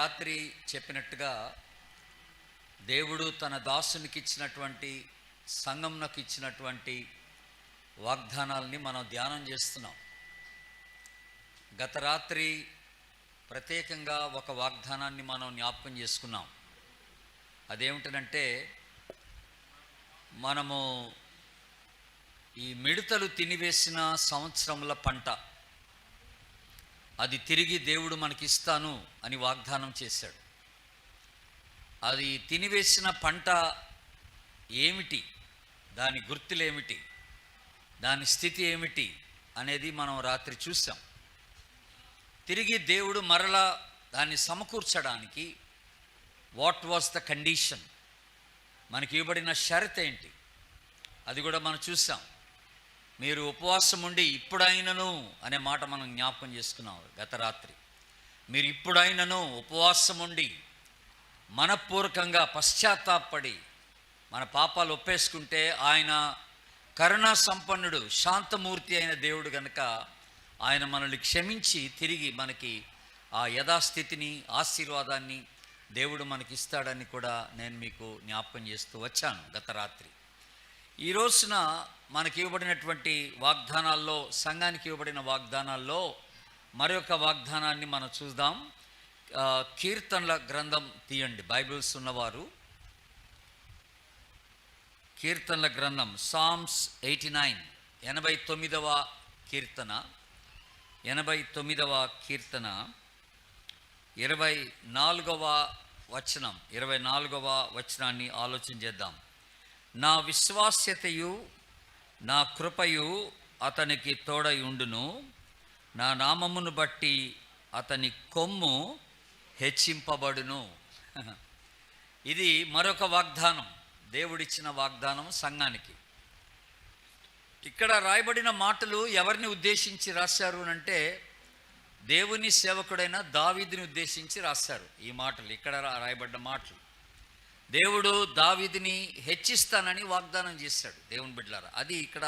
రాత్రి చెప్పినట్టుగా దేవుడు తన దాసునికి ఇచ్చినటువంటి సంఘంకు ఇచ్చినటువంటి వాగ్దానాలని మనం ధ్యానం చేస్తున్నాం. గత రాత్రి ప్రత్యేకంగా ఒక వాగ్దానాన్ని మనం జ్ఞాపకం చేసుకున్నాం. అదేమిటంటే మనము ఈ మిడతలు తినివేసిన సంవత్సరముల పంట అది తిరిగి దేవుడు మనకిస్తాను అని వాగ్దానం చేశాడు. అది తినివేసిన పంట ఏమిటి, దాని గుర్తులేమిటి, దాని స్థితి ఏమిటి అనేది మనం రాత్రి చూసాం. తిరిగి దేవుడు మరలా దాన్ని సమకూర్చడానికి వాట్ వాజ్ ద కండిషన్, మనకి ఇవ్వబడిన షరత్ ఏంటి, అది కూడా మనం చూసాం. మీరు ఉపవాసం ఉండి ఇప్పుడైనను అనే మాట మనం జ్ఞాపకం చేసుకున్నాం గత రాత్రి. మీరు ఇప్పుడైనను ఉపవాసం ఉండి మనపూర్వకంగా పశ్చాత్తాపడి మన పాపాలు ఒప్పేసుకుంటే ఆయన కరుణా సంపన్నుడు, శాంతమూర్తి అయిన దేవుడు కనుక ఆయన మనల్ని క్షమించి తిరిగి మనకి ఆ యథాస్థితిని, ఆశీర్వాదాన్ని దేవుడు మనకి ఇస్తాడని కూడా నేను మీకు జ్ఞాపకం చేస్తూ వచ్చాను గత రాత్రి. ఈ రోజున మనకి ఇవ్వబడినటువంటి వాగ్దానాల్లో, సంఘానికి ఇవ్వబడిన వాగ్దానాల్లో మరొక వాగ్దానాన్ని మనం చూద్దాం. కీర్తనల గ్రంథం తీయండి, బైబిల్స్ ఉన్నవారు. కీర్తనల గ్రంథం సామ్స్ 89, 89వ కీర్తన, 89వ కీర్తన 24వ వచనం, 24వ వచనాన్ని ఆలోచన చేద్దాం. నా విశ్వాస్యతయు నా కృపయు అతనికి తోడై ఉండును, నా నామమును బట్టి అతని కొమ్ము హెచ్చింపబడును. ఇది మరొక వాగ్దానం, దేవుడిచ్చిన వాగ్దానం సంఘానికి. ఇక్కడ రాయబడిన మాటలు ఎవరిని ఉద్దేశించి రాశారు అంటే దేవుని సేవకుడైన దావీదుని ఉద్దేశించి రాశారు. ఈ మాటలు ఇక్కడ రాయబడ్డ మాటలు దేవుడు దావీదుని హెచ్చిస్తానని వాగ్దానం చేశాడు. దేవుని బిడ్డలారా, అది ఇక్కడ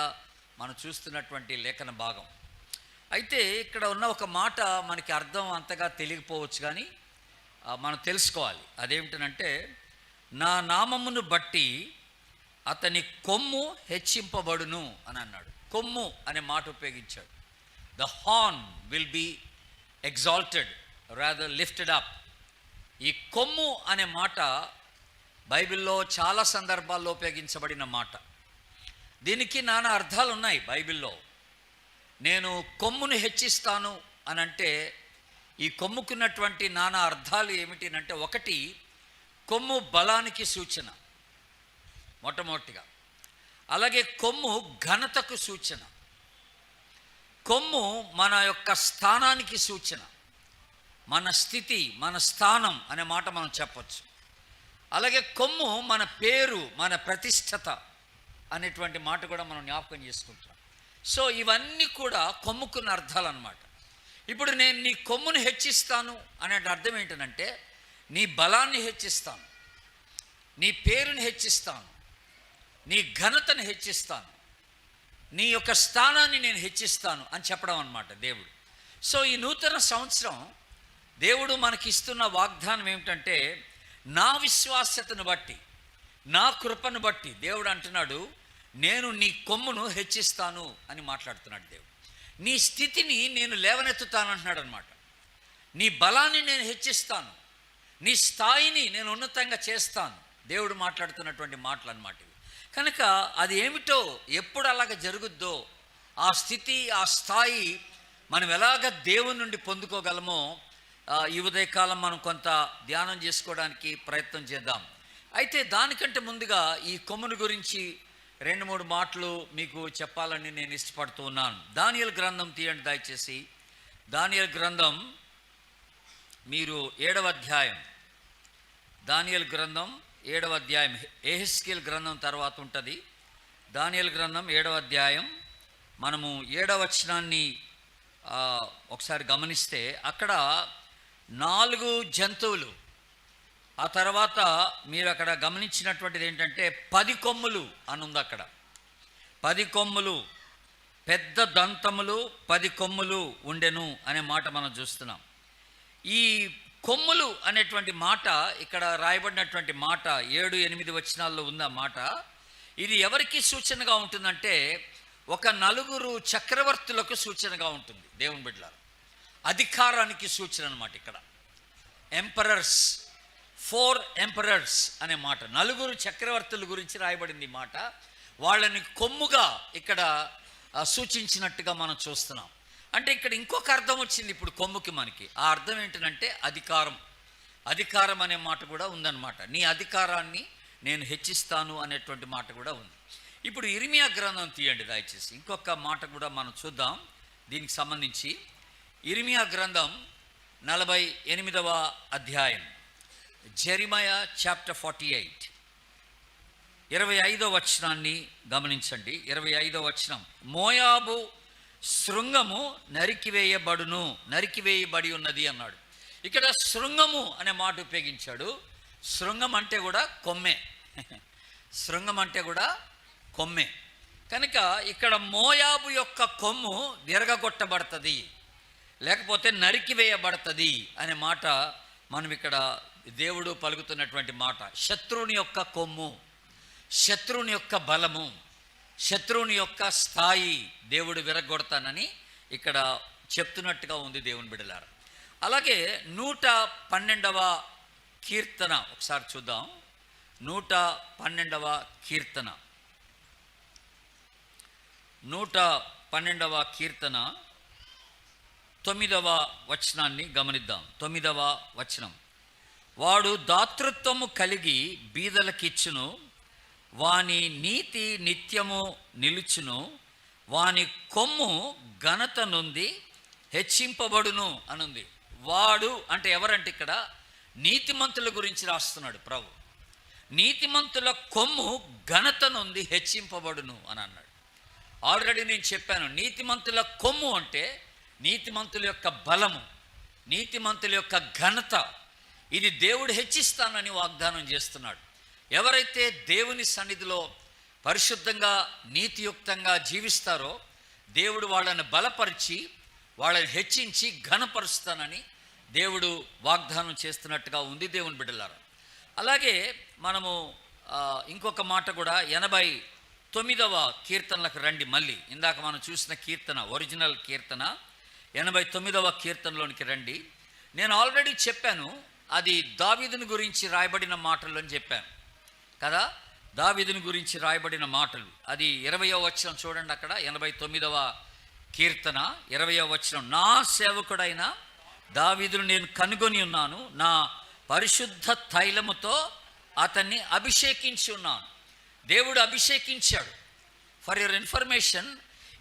మనం చూస్తున్నటువంటి లేఖన భాగం. అయితే ఇక్కడ ఉన్న ఒక మాట మనకి అర్థం అంతగా తెలియకపోవచ్చు, కానీ మనం తెలుసుకోవాలి. అదేమిటనంటే నా నామమును బట్టి అతని కొమ్ము హెచ్చింపబడును అని అన్నాడు. కొమ్ము అనే మాట ఉపయోగించాడు. The horn will be exalted, rather lifted up. ఈ కొమ్ము అనే మాట బైబిల్లో చాలా సందర్భాల్లో ఉపయోగించబడిన మాట. దీనికి నానా అర్థాలు ఉన్నాయి బైబిల్లో. నేను కొమ్మును హెచ్చిస్తాను అని అంటే ఈ కొమ్ముకున్నటువంటి నానా అర్థాలు ఏమిటి అంటే, ఒకటి, కొమ్ము బలానికి సూచన మొట్టమొదటిగా. అలాగే కొమ్ము ఘనతకు సూచన, కొమ్ము మన యొక్క స్థానానికి సూచన, మన స్థితి, మన స్థానం అనే మాట మనం చెప్పచ్చు. అలాగే కొమ్ము మన పేరు, మన ప్రతిష్టత అనేటువంటి మాట కూడా మనం జ్ఞాపకం చేసుకుంటాం. సో ఇవన్నీ కూడా కొమ్ముకున్న అర్థాలు అన్నమాట. ఇప్పుడు నేను నీ కొమ్మును హెచ్చిస్తాను అనే అర్థం ఏంటంటే నీ బలాన్ని హెచ్చిస్తాను, నీ పేరుని హెచ్చిస్తాను, నీ ఘనతను హెచ్చిస్తాను, నీ యొక్క స్థానాన్ని నేను హెచ్చిస్తాను అని చెప్పడం అన్నమాట దేవుడు. సో ఈ నూతన సంవత్సరం దేవుడు మనకిస్తున్న వాగ్దానం ఏమిటంటే, నా విశ్వాస్యతను బట్టి, నా కృపను బట్టి దేవుడు అంటున్నాడు, నేను నీ కొమ్మును హెచ్చిస్తాను అని మాట్లాడుతున్నాడు దేవుడు. నీ స్థితిని నేను లేవనెత్తుతాను అంటున్నాడు అనమాట. నీ బలాన్ని నేను హెచ్చిస్తాను, నీ స్థాయిని నేను ఉన్నతంగా చేస్తాను. దేవుడు మాట్లాడుతున్నటువంటి మాటలు అన్నమాట ఇవి. కనుక అది ఏమిటో, ఎప్పుడు అలాగ జరుగుద్దో, ఆ స్థితి, ఆ స్థాయి మనం ఎలాగ దేవుని నుండి పొందుకోగలమో ఈ ఉదయకాలం మనం కొంత ధ్యానం చేసుకోవడానికి ప్రయత్నం చేద్దాం. అయితే దానికంటే ముందుగా ఈ కొమ్మును గురించి 2-3 మాటలు మీకు చెప్పాలని నేను ఇష్టపడుతూ ఉన్నాను. దానియేలు గ్రంథం తీయండి దయచేసి. దానియేలు గ్రంథం మీరు 7వ అధ్యాయం, దానియేలు గ్రంథం 7వ అధ్యాయం, యెహెజ్కేలు గ్రంథం తర్వాత ఉంటుంది. దానియేలు గ్రంథం 7వ అధ్యాయం, మనము 7వ వచనాన్ని ఒకసారి గమనిస్తే అక్కడ 4 జంతువులు, ఆ తర్వాత మీరు అక్కడ గమనించినటువంటిది ఏంటంటే 10 కొమ్ములు అని ఉంది అక్కడ. 10 కొమ్ములు, పెద్ద దంతములు 10 కొమ్ములు ఉండెను అనే మాట మనం చూస్తున్నాం. ఈ కొమ్ములు అనేటువంటి మాట ఇక్కడ రాయబడినటువంటి మాట 7-8 వచనాల్లో ఉన్న మాట, ఇది ఎవరికి సూచనగా ఉంటుందంటే ఒక నలుగురు చక్రవర్తులకు సూచనగా ఉంటుంది. దేవుని బిడ్డలారా, అధికారానికి సూచన అన్నమాట. ఇక్కడ ఎంపరర్స్, 4 ఎంపరర్స్ అనే మాట, నలుగురు చక్రవర్తుల గురించి రాయబడింది మాట. వాళ్ళని కొమ్ముగా ఇక్కడ సూచించినట్టుగా మనం చూస్తున్నాం. అంటే ఇక్కడ ఇంకొక అర్థం వచ్చింది ఇప్పుడు కొమ్ముకి మనకి. ఆ అర్థం ఏంటంటే అధికారం. అధికారం అనే మాట కూడా ఉందన్నమాట. నీ అధికారాన్ని నేను హెచ్చిస్తాను అనేటువంటి మాట కూడా ఉంది. ఇప్పుడు ఇర్మియా గ్రంథం తీయండి దయచేసి. ఇంకొక మాట కూడా మనం చూద్దాం దీనికి సంబంధించి. ఇర్మియా గ్రంథం 48వ అధ్యాయం, జెరిమయా చాప్టర్ 48, 25వ వచనాన్ని గమనించండి. 25వ వచనం, మోయాబు శృంగము నరికివేయబడి ఉన్నది అన్నాడు. ఇక్కడ శృంగము అనే మాట ఉపయోగించాడు. శృంగం అంటే కూడా కొమ్మే. శృంగం అంటే కూడా కొమ్మే. కనుక ఇక్కడ మోయాబు యొక్క కొమ్ము విరగగొట్టబడుతుంది, లేకపోతే నరికివేయబడుతుంది అనే మాట మనం ఇక్కడ దేవుడు పలుకుతున్నటువంటి మాట. శత్రువుని యొక్క కొమ్ము, శత్రువుని యొక్క బలము, శత్రువుని యొక్క స్థాయి దేవుడు విరగొడతానని ఇక్కడ చెప్తున్నట్టుగా ఉంది దేవుని బిడ్డలారా. అలాగే 112వ కీర్తన ఒకసారి చూద్దాం. 112వ కీర్తన, 112వ కీర్తన 9వ వచనాన్ని గమనిద్దాం. 9వ వచనం, వాడు దాతృత్వము కలిగి బీదలకిచ్చును, వాని నీతి నిత్యము నిలుచును, వాని కొమ్ము ఘనత నుండి హెచ్చింపబడును అనుంది. వాడు అంటే ఎవరంటే ఇక్కడ నీతిమంతుల గురించి రాస్తున్నాడు ప్రభు. నీతిమంతుల కొమ్ము ఘనత నుండి హెచ్చింపబడును అని అన్నాడు. ఆల్రెడీ నేను చెప్పాను, నీతిమంతుల కొమ్ము అంటే నీతిమంతుల యొక్క బలము, నీతిమంతుల యొక్క ఘనత, ఇది దేవుడు హెచ్చిస్తానని వాగ్దానం చేస్తున్నాడు. ఎవరైతే దేవుని సన్నిధిలో పరిశుద్ధంగా నీతియుక్తంగా జీవిస్తారో దేవుడు వాళ్ళని బలపరిచి వాళ్ళని హెచ్చించి ఘనపరుస్తానని దేవుడు వాగ్దానం చేస్తున్నట్టుగా ఉంది దేవుని బిడ్డలారా. అలాగే మనము ఇంకొక మాట కూడా 89వ కీర్తనలకు రండి. మళ్ళీ ఇందాక మనం చూసిన కీర్తన, ఒరిజినల్ కీర్తన 89వ కీర్తనలోనికి రండి. నేను ఆల్రెడీ చెప్పాను, అది దావీదుని గురించి రాయబడిన మాటలు అని చెప్పాను కదా. దావీదుని గురించి రాయబడిన మాటలు, అది 20వ వచనం చూడండి. అక్కడ 89వ కీర్తన 20వ వచనం, నా సేవకుడైన దావీదును నేను కనుగొని ఉన్నాను, నా పరిశుద్ధ తైలముతో అతన్ని అభిషేకించి ఉన్నాను. దేవుడు అభిషేకించాడు. ఫర్ యువర్ ఇన్ఫర్మేషన్,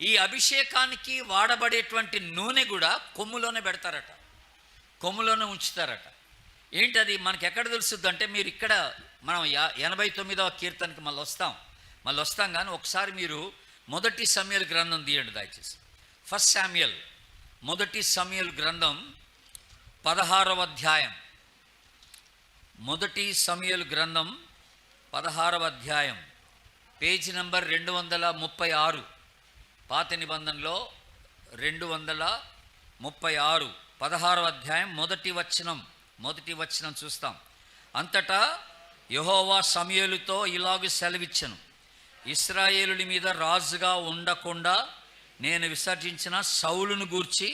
ఈ అభిషేకానికి వాడబడేటువంటి నూనె కూడా కొమ్ములోనే పెడతారట, కొమ్ములోనే ఉంచుతారట. ఏంటది మనకి ఎక్కడ తెలుస్తుంది అంటే, మీరు ఇక్కడ మనం 89వ కీర్తనకి మళ్ళీ వస్తాం కానీ ఒకసారి మీరు 1 సమూయేలు గ్రంథం తీయండి దయచేసి. 1 సమూయేలు, 1 సమూయేలు గ్రంథం 16వ అధ్యాయం, 1 సమూయేలు గ్రంథం 16వ అధ్యాయం, పేజీ నంబర్ 236, పాత నిబంధనలో 236, 16వ అధ్యాయం మొదటి వచనం చూస్తాం. అంతటా యెహోవా సమూయేలుతో ఇలాగు సెలవిచ్చెను, ఇశ్రాయేలుల మీద రాజుగా ఉండకుండా నేను విసర్జించిన సౌలును గూర్చి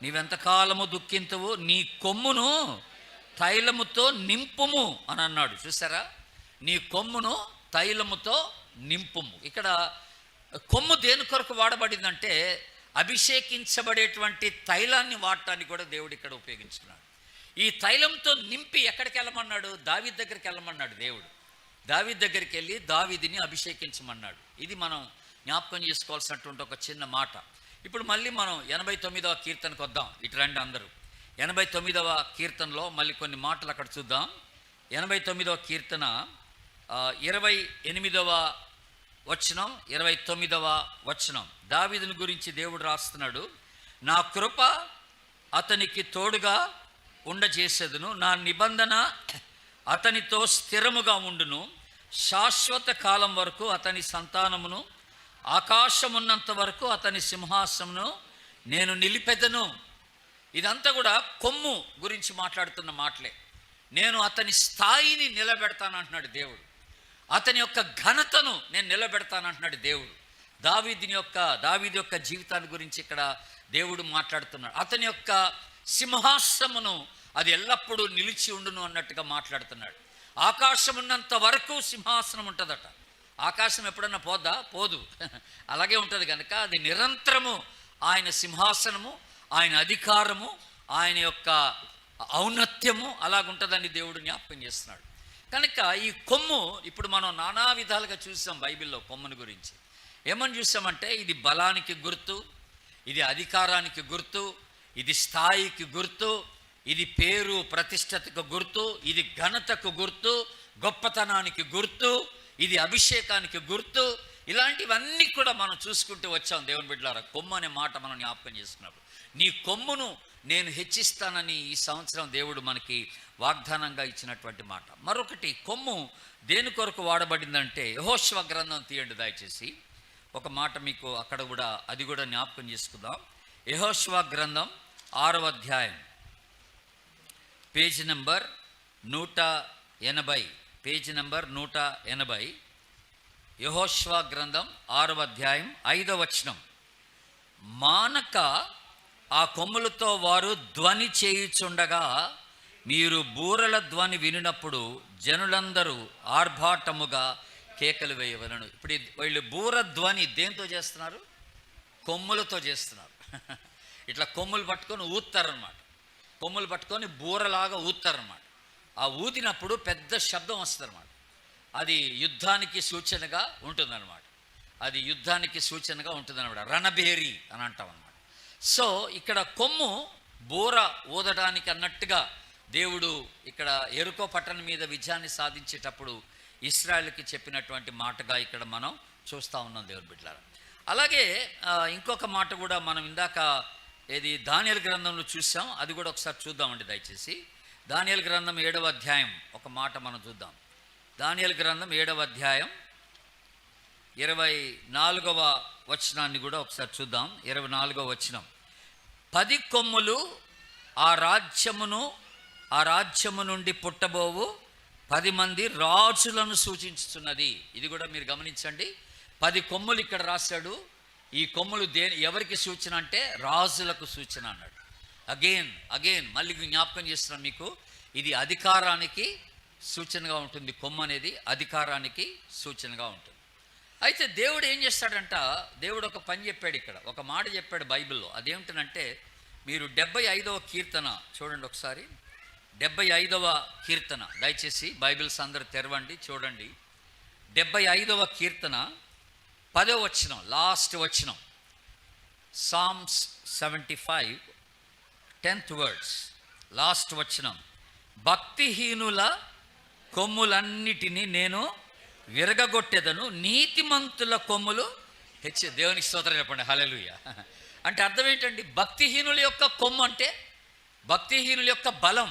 నీవెంతకాలము దుఃఖింతువు, నీ కొమ్మును తైలముతో నింపుము అని అన్నాడు. చూసారా, నీ కొమ్మును తైలముతో నింపుము. ఇక్కడ కొమ్ము దేని కొరకు వాడబడిందంటే అభిషేకించబడేటువంటి తైలాన్ని వాడటానికి కూడా దేవుడు ఇక్కడ ఉపయోగించుకున్నాడు. ఈ తైలంతో నింపి ఎక్కడికి వెళ్ళమన్నాడు? దావీదు దగ్గరికి వెళ్ళమన్నాడు దేవుడు. దావీదు దగ్గరికి వెళ్ళి దావీదుని అభిషేకించమన్నాడు. ఇది మనం జ్ఞాపకం చేసుకోవాల్సినటువంటి ఒక చిన్న మాట. ఇప్పుడు మళ్ళీ మనం 89వ కీర్తనకు వద్దాం. ఇటు రండి అందరూ. 89వ కీర్తనలో మళ్ళీ కొన్ని మాటలు అక్కడ చూద్దాం. 89వ కీర్తన 28వ వచనం, 29వ వచనం, దావీదుని గురించి దేవుడు రాస్తున్నాడు. నా కృప అతనికి తోడుగా ఉండజేసేదును, నా నిబంధన అతనితో స్థిరముగా ఉండును, శాశ్వత కాలం వరకు అతని సంతానమును, ఆకాశమున్నంత వరకు అతని సింహాసమును నేను నిలిపెదను. ఇదంతా కూడా కొమ్ము గురించి మాట్లాడుతున్న మాటలే. నేను అతని స్థాయిని నిలబెడతానంటున్నాడు దేవుడు. అతని యొక్క ఘనతను నేను నిలబెడతానంటున్నాడు దేవుడు. దావీదు యొక్క జీవితాన్ని గురించి ఇక్కడ దేవుడు మాట్లాడుతున్నాడు. అతని యొక్క సింహాసనమును అది ఎల్లప్పుడూ నిలిచి ఉండును అన్నట్టుగా మాట్లాడుతున్నాడు. ఆకాశం ఉన్నంత వరకు సింహాసనం ఉంటుందట. ఆకాశం ఎప్పుడన్నా పోదు. అలాగే ఉంటుంది కనుక అది నిరంతరము ఆయన సింహాసనము, ఆయన అధికారము, ఆయన యొక్క ఔన్నత్యము అలాగుంటుందని దేవుడు జ్ఞాపకం చేస్తున్నాడు. కనుక ఈ కొమ్ము ఇప్పుడు మనం నానా విధాలుగా చూసాం బైబిల్లో. కొమ్ముని గురించి ఏమని చూసామంటే, ఇది బలానికి గుర్తు, ఇది అధికారానికి గుర్తు, ఇది స్థాయికి గుర్తు, ఇది పేరు ప్రతిష్టతకు గుర్తు, ఇది ఘనతకు గుర్తు, గొప్పతనానికి గుర్తు, ఇది అభిషేకానికి గుర్తు. ఇలాంటివన్నీ కూడా మనం చూసుకుంటూ వచ్చాం దేవుని బిడ్డలారా. కొమ్ము అనే మాట మనం జ్ఞాపకం చేసుకున్నప్పుడు, నీ కొమ్మును నేను హెచ్చిస్తానని ఈ సంవత్సరం దేవుడు మనకి వాగ్దానంగా ఇచ్చినటువంటి మాట. మరొకటి, కొమ్ము దేని కొరకు వాడబడిందంటే, యెహోషువ గ్రంథం తీయండి దయచేసి. ఒక మాట మీకు అక్కడ కూడా అది కూడా జ్ఞాపకం చేసుకుందాం. యెహోషువ గ్రంథం 6వ అధ్యాయం, పేజీ నెంబర్ 180, పేజీ నెంబర్ 180. యెహోషువ గ్రంథం 6వ అధ్యాయం 5వ వచనం. మానక ఆ కొమ్ములతో వారు ధ్వని చేయుచుండగా మీరు బూరల ధ్వని వినినప్పుడు జనులందరూ ఆర్భాటముగా కేకలు వేయవలను. ఇప్పుడు వీళ్ళు బూర ధ్వని దేంతో చేస్తున్నారు? కొమ్ములతో చేస్తున్నారు. ఇట్లా కొమ్ములు పట్టుకొని ఊతారనమాట. కొమ్ములు పట్టుకొని బూరలాగా ఊతారనమాట. ఆ ఊదినప్పుడు పెద్ద శబ్దం వస్తుందన్నమాట. అది యుద్ధానికి సూచనగా ఉంటుందన్నమాట. అది యుద్ధానికి సూచనగా ఉంటుందన్నమాట. రణభేరి అని అంటాం అన్నమాట. సో ఇక్కడ కొమ్ము బూర ఊదడానికి అన్నట్టుగా దేవుడు ఇక్కడ యెరికో పట్టణం మీద విజయాన్ని సాధించేటప్పుడు ఇశ్రాయేలుకి చెప్పినటువంటి మాటగా ఇక్కడ మనం చూస్తూ ఉన్నాం దేవుని బిడ్డలారా. అలాగే ఇంకొక మాట కూడా మనం ఇందాక దానియేలు గ్రంథంలో చూసాం. అది కూడా ఒకసారి చూద్దామండి దయచేసి. దానియేలు గ్రంథం 7వ అధ్యాయం ఒక మాట మనం చూద్దాం. దానియేలు గ్రంథం 7వ అధ్యాయం 24వ వచనాన్ని కూడా ఒకసారి చూద్దాం. 24వ వచనం. 10 కొమ్ములు ఆ రాజ్యము నుండి పుట్టబోవు 10 మంది రాజులను సూచించుతున్నది. ఇది కూడా మీరు గమనించండి. 10 కొమ్ములు ఇక్కడ రాశాడు. ఈ కొమ్ములు ఎవరికి సూచన అంటే రాజులకు సూచన అన్నాడు. అగైన్ మళ్ళీ జ్ఞాపకం చేస్తున్నాను మీకు, ఇది అధికారానికి సూచనగా ఉంటుంది. కొమ్ము అనేది అధికారానికి సూచనగా ఉంటుంది. అయితే దేవుడు ఏం చేస్తాడంట, దేవుడు ఒక పని చెప్పాడు ఇక్కడ, ఒక మాట చెప్పాడు బైబిల్లో. అదేమిటనంటే, మీరు 75వ కీర్తన చూడండి ఒకసారి. 75వ కీర్తన దయచేసి బైబిల్స్ అందరూ తెరవండి, చూడండి. 75వ కీర్తన 10వ వచనం, లాస్ట్ వచనం. సామ్స్ 75 10th వర్డ్స్, లాస్ట్ వచనం. భక్తిహీనుల కొమ్ములన్నిటినీ నేను విరగగొట్టెదను, నీతిమంతుల కొమ్ములు దేవునికి స్తోత్రం చెప్పండి, హల్లెలూయా. అంటే అర్థం ఏంటండి? భక్తిహీనుల యొక్క కొమ్ము అంటే భక్తిహీనుల యొక్క బలం,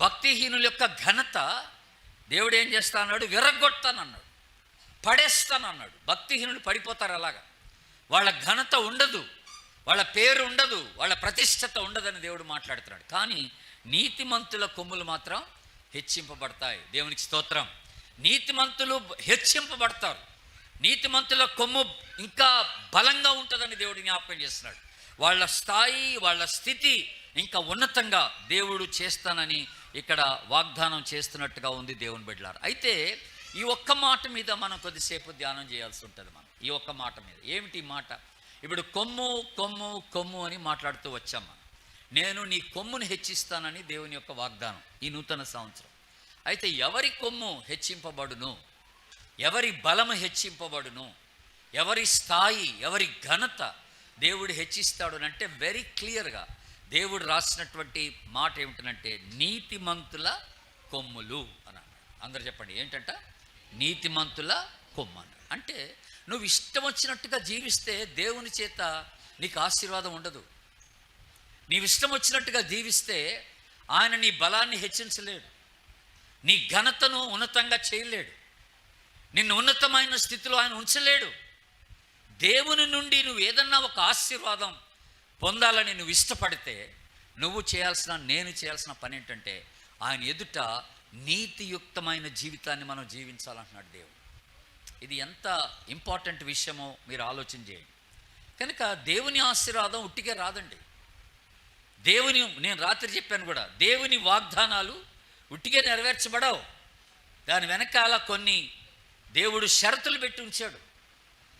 భక్తిహీనుల యొక్క ఘనత దేవుడు ఏం చేస్తానన్నాడు? విరగొడతానన్నాడు, పడేస్తానన్నాడు. భక్తిహీనులు పడిపోతారు అలాగా. వాళ్ళ ఘనత ఉండదు, వాళ్ళ పేరు ఉండదు, వాళ్ళ ప్రతిష్టత ఉండదని దేవుడు మాట్లాడుతున్నాడు. కానీ నీతిమంతుల కొమ్ములు మాత్రం హెచ్చింపబడతాయి. దేవునికి స్తోత్రం. నీతిమంతులు హెచ్చింపబడతారు. నీతిమంతుల కొమ్ము ఇంకా బలంగా ఉంటుందని దేవుడు జ్ఞాపకం చేస్తున్నాడు. వాళ్ళ స్థాయి, వాళ్ళ స్థితి ఇంకా ఉన్నతంగా దేవుడు చేస్తానని ఇక్కడ వాగ్దానం చేస్తున్నట్టుగా ఉంది దేవుని బిడ్డలారా. అయితే ఈ ఒక్క మాట మీద మనం కొద్దిసేపు ధ్యానం చేయాల్సి ఉంటుంది. మనం ఈ ఒక్క మాట మీద. ఏమిటి ఈ మాట? ఇప్పుడు కొమ్ము కొమ్ము కొమ్ము అని మాట్లాడుతూ వచ్చాం మనం. నేను నీ కొమ్మును హెచ్చిస్తానని దేవుని యొక్క వాగ్దానం ఈ నూతన సంవత్సరం. అయితే ఎవరి కొమ్ము హెచ్చింపబడును, ఎవరి బలము హెచ్చింపబడును, ఎవరి స్థాయి, ఎవరి ఘనత దేవుడు హెచ్చిస్తాడు అంటే వెరీ క్లియర్గా దేవుడు రాసినటువంటి మాట ఏమిటంటే నీతిమంతుల కొమ్ములు అని. అందరు చెప్పండి ఏంటంట? నీతిమంతుల కొమ్ము అని. అంటే నువ్వు ఇష్టం వచ్చినట్టుగా జీవిస్తే దేవుని చేత నీకు ఆశీర్వాదం ఉండదు. నీవు ఇష్టం వచ్చినట్టుగా జీవిస్తే ఆయన నీ బలాన్ని హెచ్చించలేడు, నీ ఘనతను ఉన్నతంగా చేయలేడు, నిన్ను ఉన్నతమైన స్థితిలో ఆయన ఉంచలేడు. దేవుని నుండి నువ్వు ఏదన్నా ఒక ఆశీర్వాదం పొందాలని నువ్వు ఇష్టపడితే నేను చేయాల్సిన పని ఏంటంటే ఆయన ఎదుట నీతియుక్తమైన జీవితాన్ని మనం జీవించాలంటున్నాడు దేవుడు. ఇది ఎంత ఇంపార్టెంట్ విషయమో మీరు ఆలోచన చేయండి. కనుక దేవుని ఆశీర్వాదం ఉట్టిగా రాదండి. నేను రాత్రి చెప్పాను కూడా, దేవుని వాగ్దానాలు ఉట్టిగా నెరవేర్చబడవు. దాని వెనకాల కొన్ని దేవుడు షరతులు పెట్టి ఉంచాడు.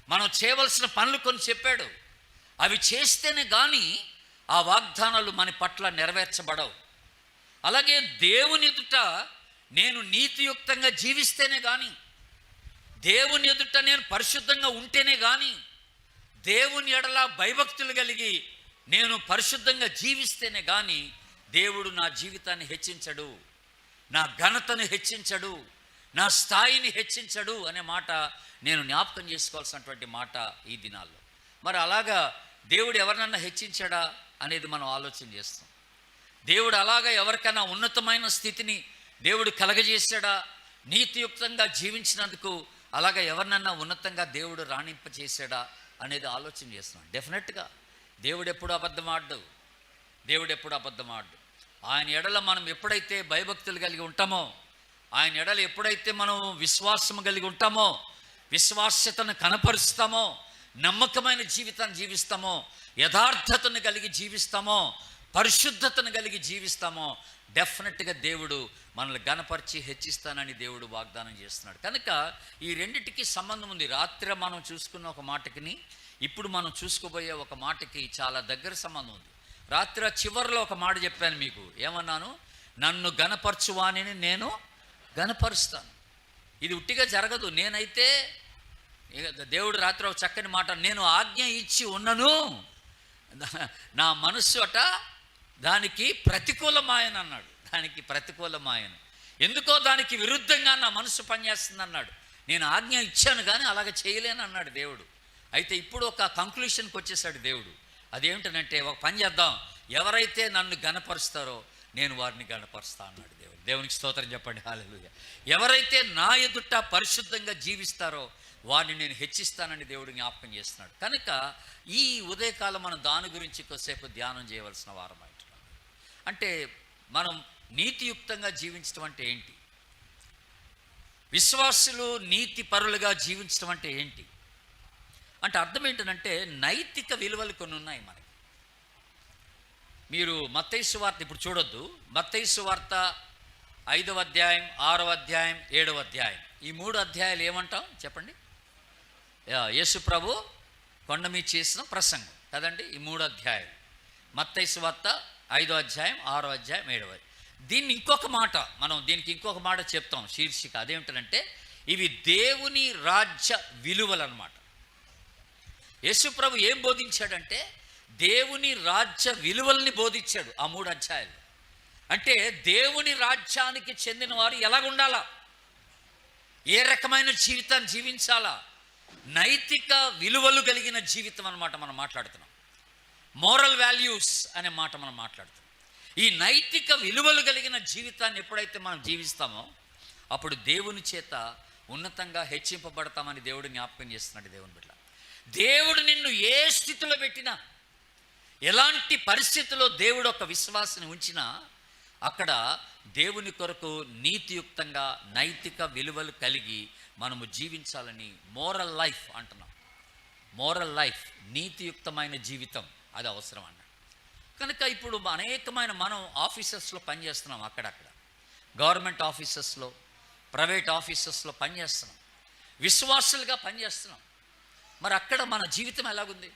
మనం చేయవలసిన పనులు కొన్ని చెప్పాడు. అవి చేస్తేనే కానీ ఆ వాగ్దానాలు మన పట్ల నెరవేర్చబడవు. అలాగే దేవుని ఎదుట నేను నీతియుక్తంగా జీవిస్తేనే కానీ, దేవుని ఎదుట నేను పరిశుద్ధంగా ఉంటేనే కానీ, దేవుని ఎడల భయభక్తులు కలిగి నేను పరిశుద్ధంగా జీవిస్తేనే కానీ దేవుడు నా జీవితాన్ని హెచ్చించడు, నా ఘనతను హెచ్చించడు, నా స్థాయిని హెచ్చించడు అనే మాట నేను జ్ఞాపకం చేసుకోవాల్సినటువంటి మాట ఈ దినాల్లో. మరి అలాగా దేవుడు ఎవరినన్నా హెచ్చించాడా అనేది మనం ఆలోచన చేస్తాం. దేవుడు అలాగా ఎవరికైనా ఉన్నతమైన స్థితిని దేవుడు కలగజేశాడా? నీతియుక్తంగా జీవించినందుకు అలాగా ఎవరినన్నా ఉన్నతంగా దేవుడు రాణింపచేశాడా అనేది ఆలోచన చేస్తున్నాం. డెఫినెట్గా దేవుడు ఎప్పుడు అబద్ధమాడు. ఆయన ఎడల మనం ఎప్పుడైతే భయభక్తులు కలిగి ఉంటామో, ఆయన ఎడల ఎప్పుడైతే మనం విశ్వాసం కలిగి ఉంటామో, విశ్వాస్యతను కనపరుస్తామో, నమ్మకమైన జీవితాన్ని జీవిస్తామో, యథార్థతను కలిగి జీవిస్తామో, పరిశుద్ధతను కలిగి జీవిస్తామో, డెఫినెట్గా దేవుడు మనల్ని గణపరిచి హెచ్చిస్తానని దేవుడు వాగ్దానం చేస్తున్నాడు. కనుక ఈ రెండిటికి సంబంధం ఉంది. రాత్రి మనం చూసుకున్న ఒక మాటకిని ఇప్పుడు మనం చూసుకోబోయే ఒక మాటకి చాలా దగ్గర సంబంధం ఉంది. రాత్రి చివరిలో ఒక మాట చెప్పాను మీకు. ఏమన్నాను? నన్ను గణపరచువానిని నేను గణపరుస్తాను. ఇది ఉట్టిగా జరగదు. నేనైతే దేవుడు రాత్రి ఒక చక్కని మాట, నేను ఆజ్ఞ ఇచ్చి ఉన్నను, నా మనస్సు అట దానికి ప్రతికూలమాయన అన్నాడు. దానికి ప్రతికూలమాయన ఎందుకో దానికి విరుద్ధంగా నా మనసు పనిచేస్తుంది అన్నాడు. నేను ఆజ్ఞ ఇచ్చాను కానీ అలాగ చేయలేను అన్నాడు దేవుడు. అయితే ఇప్పుడు ఒక కంక్లూషన్కి వచ్చేసాడు దేవుడు. అదేమిటనంటే, ఒక పని చేద్దాం, ఎవరైతే నన్ను గణపరుస్తారో నేను వారిని గణపరుస్తా అన్నాడు దేవుడు. దేవునికి స్తోత్రం చెప్పండి, హల్లెలూయా. ఎవరైతే నా ఎదుట పరిశుద్ధంగా జీవిస్తారో వారిని నేను హెచ్చిస్తానని దేవుడు జ్ఞాపకం చేస్తున్నాడు. కనుక ఈ ఉదయకాలం మనం దాని గురించి కొద్దిసేపు ధ్యానం చేయవలసిన వారం అంటున్నాం. అంటే మనం నీతియుక్తంగా జీవించడం అంటే ఏంటి? విశ్వాసులు నీతి పరులుగా జీవించడం అంటే ఏంటి అంటే అర్థం ఏంటంటే, నైతిక విలువలు కొన్ని ఉన్నాయి మనకి. మీరు మత్తయి సువార్త ఇప్పుడు చూడొద్దు. మత్తయి సువార్త 5వ అధ్యాయం, 6వ అధ్యాయం, 7వ అధ్యాయం, ఈ 3 అధ్యాయాలు ఏమంటాం చెప్పండి? యేసు ప్రభు కొండ మీద చేసిన ప్రసంగం కదండి ఈ 3 అధ్యాయాలు. మత్తయి సువార్త 5వ అధ్యాయం, 6వ అధ్యాయం, 7వ. దీనికి ఇంకొక మాట చెప్తాం శీర్షిక. అదేమిటంటే, ఇవి దేవుని రాజ్య విలువలు అన్నమాట. యేసు ప్రభు ఏం బోధించాడంటే, దేవుని రాజ్య విలువల్ని బోధించాడు ఆ 3 అధ్యాయాలు. అంటే దేవుని రాజ్యానికి చెందిన వారు ఎలాగుండాలా, ఏ రకమైన జీవితాన్ని జీవించాలా, నైతిక విలువలు కలిగిన జీవితం అన్నమాట మనం మాట్లాడుతున్నాం. మోరల్ వాల్యూస్ అనే మాట మనం మాట్లాడుతున్నాం. ఈ నైతిక విలువలు కలిగిన జీవితాన్ని ఎప్పుడైతే మనం జీవిస్తామో అప్పుడు దేవుని చేత ఉన్నతంగా హెచ్చింపబడతామని దేవుడు జ్ఞాపకం చేస్తున్నాడు. దేవుని బిడ్డ, దేవుడు నిన్ను ఏ స్థితిలో పెట్టినా, ఎలాంటి పరిస్థితుల్లో దేవుడు ఒక విశ్వాసాన్ని ఉంచినా అక్కడ దేవుని కొరకు నీతియుక్తంగా నైతిక విలువలు కలిగి మనము జీవించాలని మోరల్ లైఫ్ అంటున్నాం. మోరల్ లైఫ్, నీతియుక్తమైన జీవితం, అది అవసరం అన్నాడు. కనుక ఇప్పుడు మనం ఆఫీసెస్లో పనిచేస్తున్నాం, అక్కడక్కడ గవర్నమెంట్ ఆఫీసెస్లో, ప్రైవేట్ ఆఫీసెస్లో పనిచేస్తున్నాం, విశ్వాసులుగా పనిచేస్తున్నాం. మరి అక్కడ మన జీవితం ఎలాగుంది?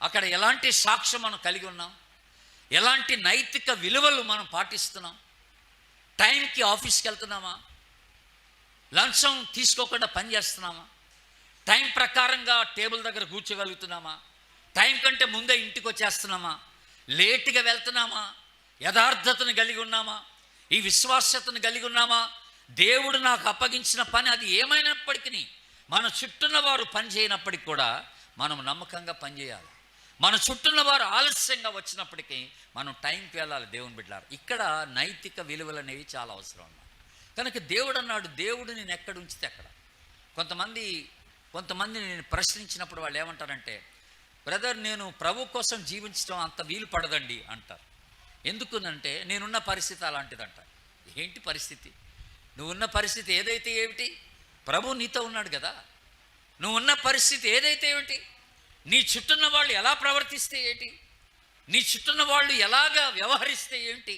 అక్కడ ఎలాంటి సాక్ష్యం మనం కలిగి ఉన్నాం? ఎలాంటి నైతిక విలువలు మనం పాటిస్తున్నాం? టైంకి ఆఫీస్కి వెళ్తున్నామా? లంచం తీసుకోకుండా పనిచేస్తున్నామా? టైం ప్రకారంగా టేబుల్ దగ్గర కూర్చోగలుగుతున్నామా? టైం కంటే ముందే ఇంటికి వచ్చేస్తున్నామా? లేటుగా వెళ్తున్నామా? యథార్థతను కలిగి ఉన్నామా? ఈ విశ్వాస్యతను కలిగి ఉన్నామా? దేవుడు నాకు అప్పగించిన పని అది ఏమైనప్పటికీ, మన చుట్టూన్న వారు పని చేయనప్పటికి కూడా మనం నమ్మకంగా పనిచేయాలి. మన చుట్టూన్న వారు ఆలస్యంగా వచ్చినప్పటికీ మనం టైంకి వెళ్ళాలి. దేవుని బిడ్డలారా, ఇక్కడ నైతిక విలువలు అనేవి చాలా అవసరం అన్నమాట. కనుక దేవుడు అన్నాడు, దేవుడు నేను ఎక్కడ ఉంచితే అక్కడ. కొంతమంది నేను ప్రశ్నించినప్పుడు వాళ్ళు ఏమంటారంటే, బ్రదర్ నేను ప్రభు కోసం జీవించడం అంత వీలు పడదండి అంటారు. ఎందుకునంటే నేనున్న పరిస్థితి అలాంటిదంట. ఏంటి పరిస్థితి? నువ్వున్న పరిస్థితి ఏదైతే ఏమిటి? ప్రభు నీతో ఉన్నాడు కదా. నువ్వున్న పరిస్థితి ఏదైతే ఏమిటి? నీ చుట్టూన్న వాళ్ళు ఎలా ప్రవర్తిస్తే ఏంటి? నీ చుట్టూన్న వాళ్ళు ఎలాగా వ్యవహరిస్తే ఏంటి?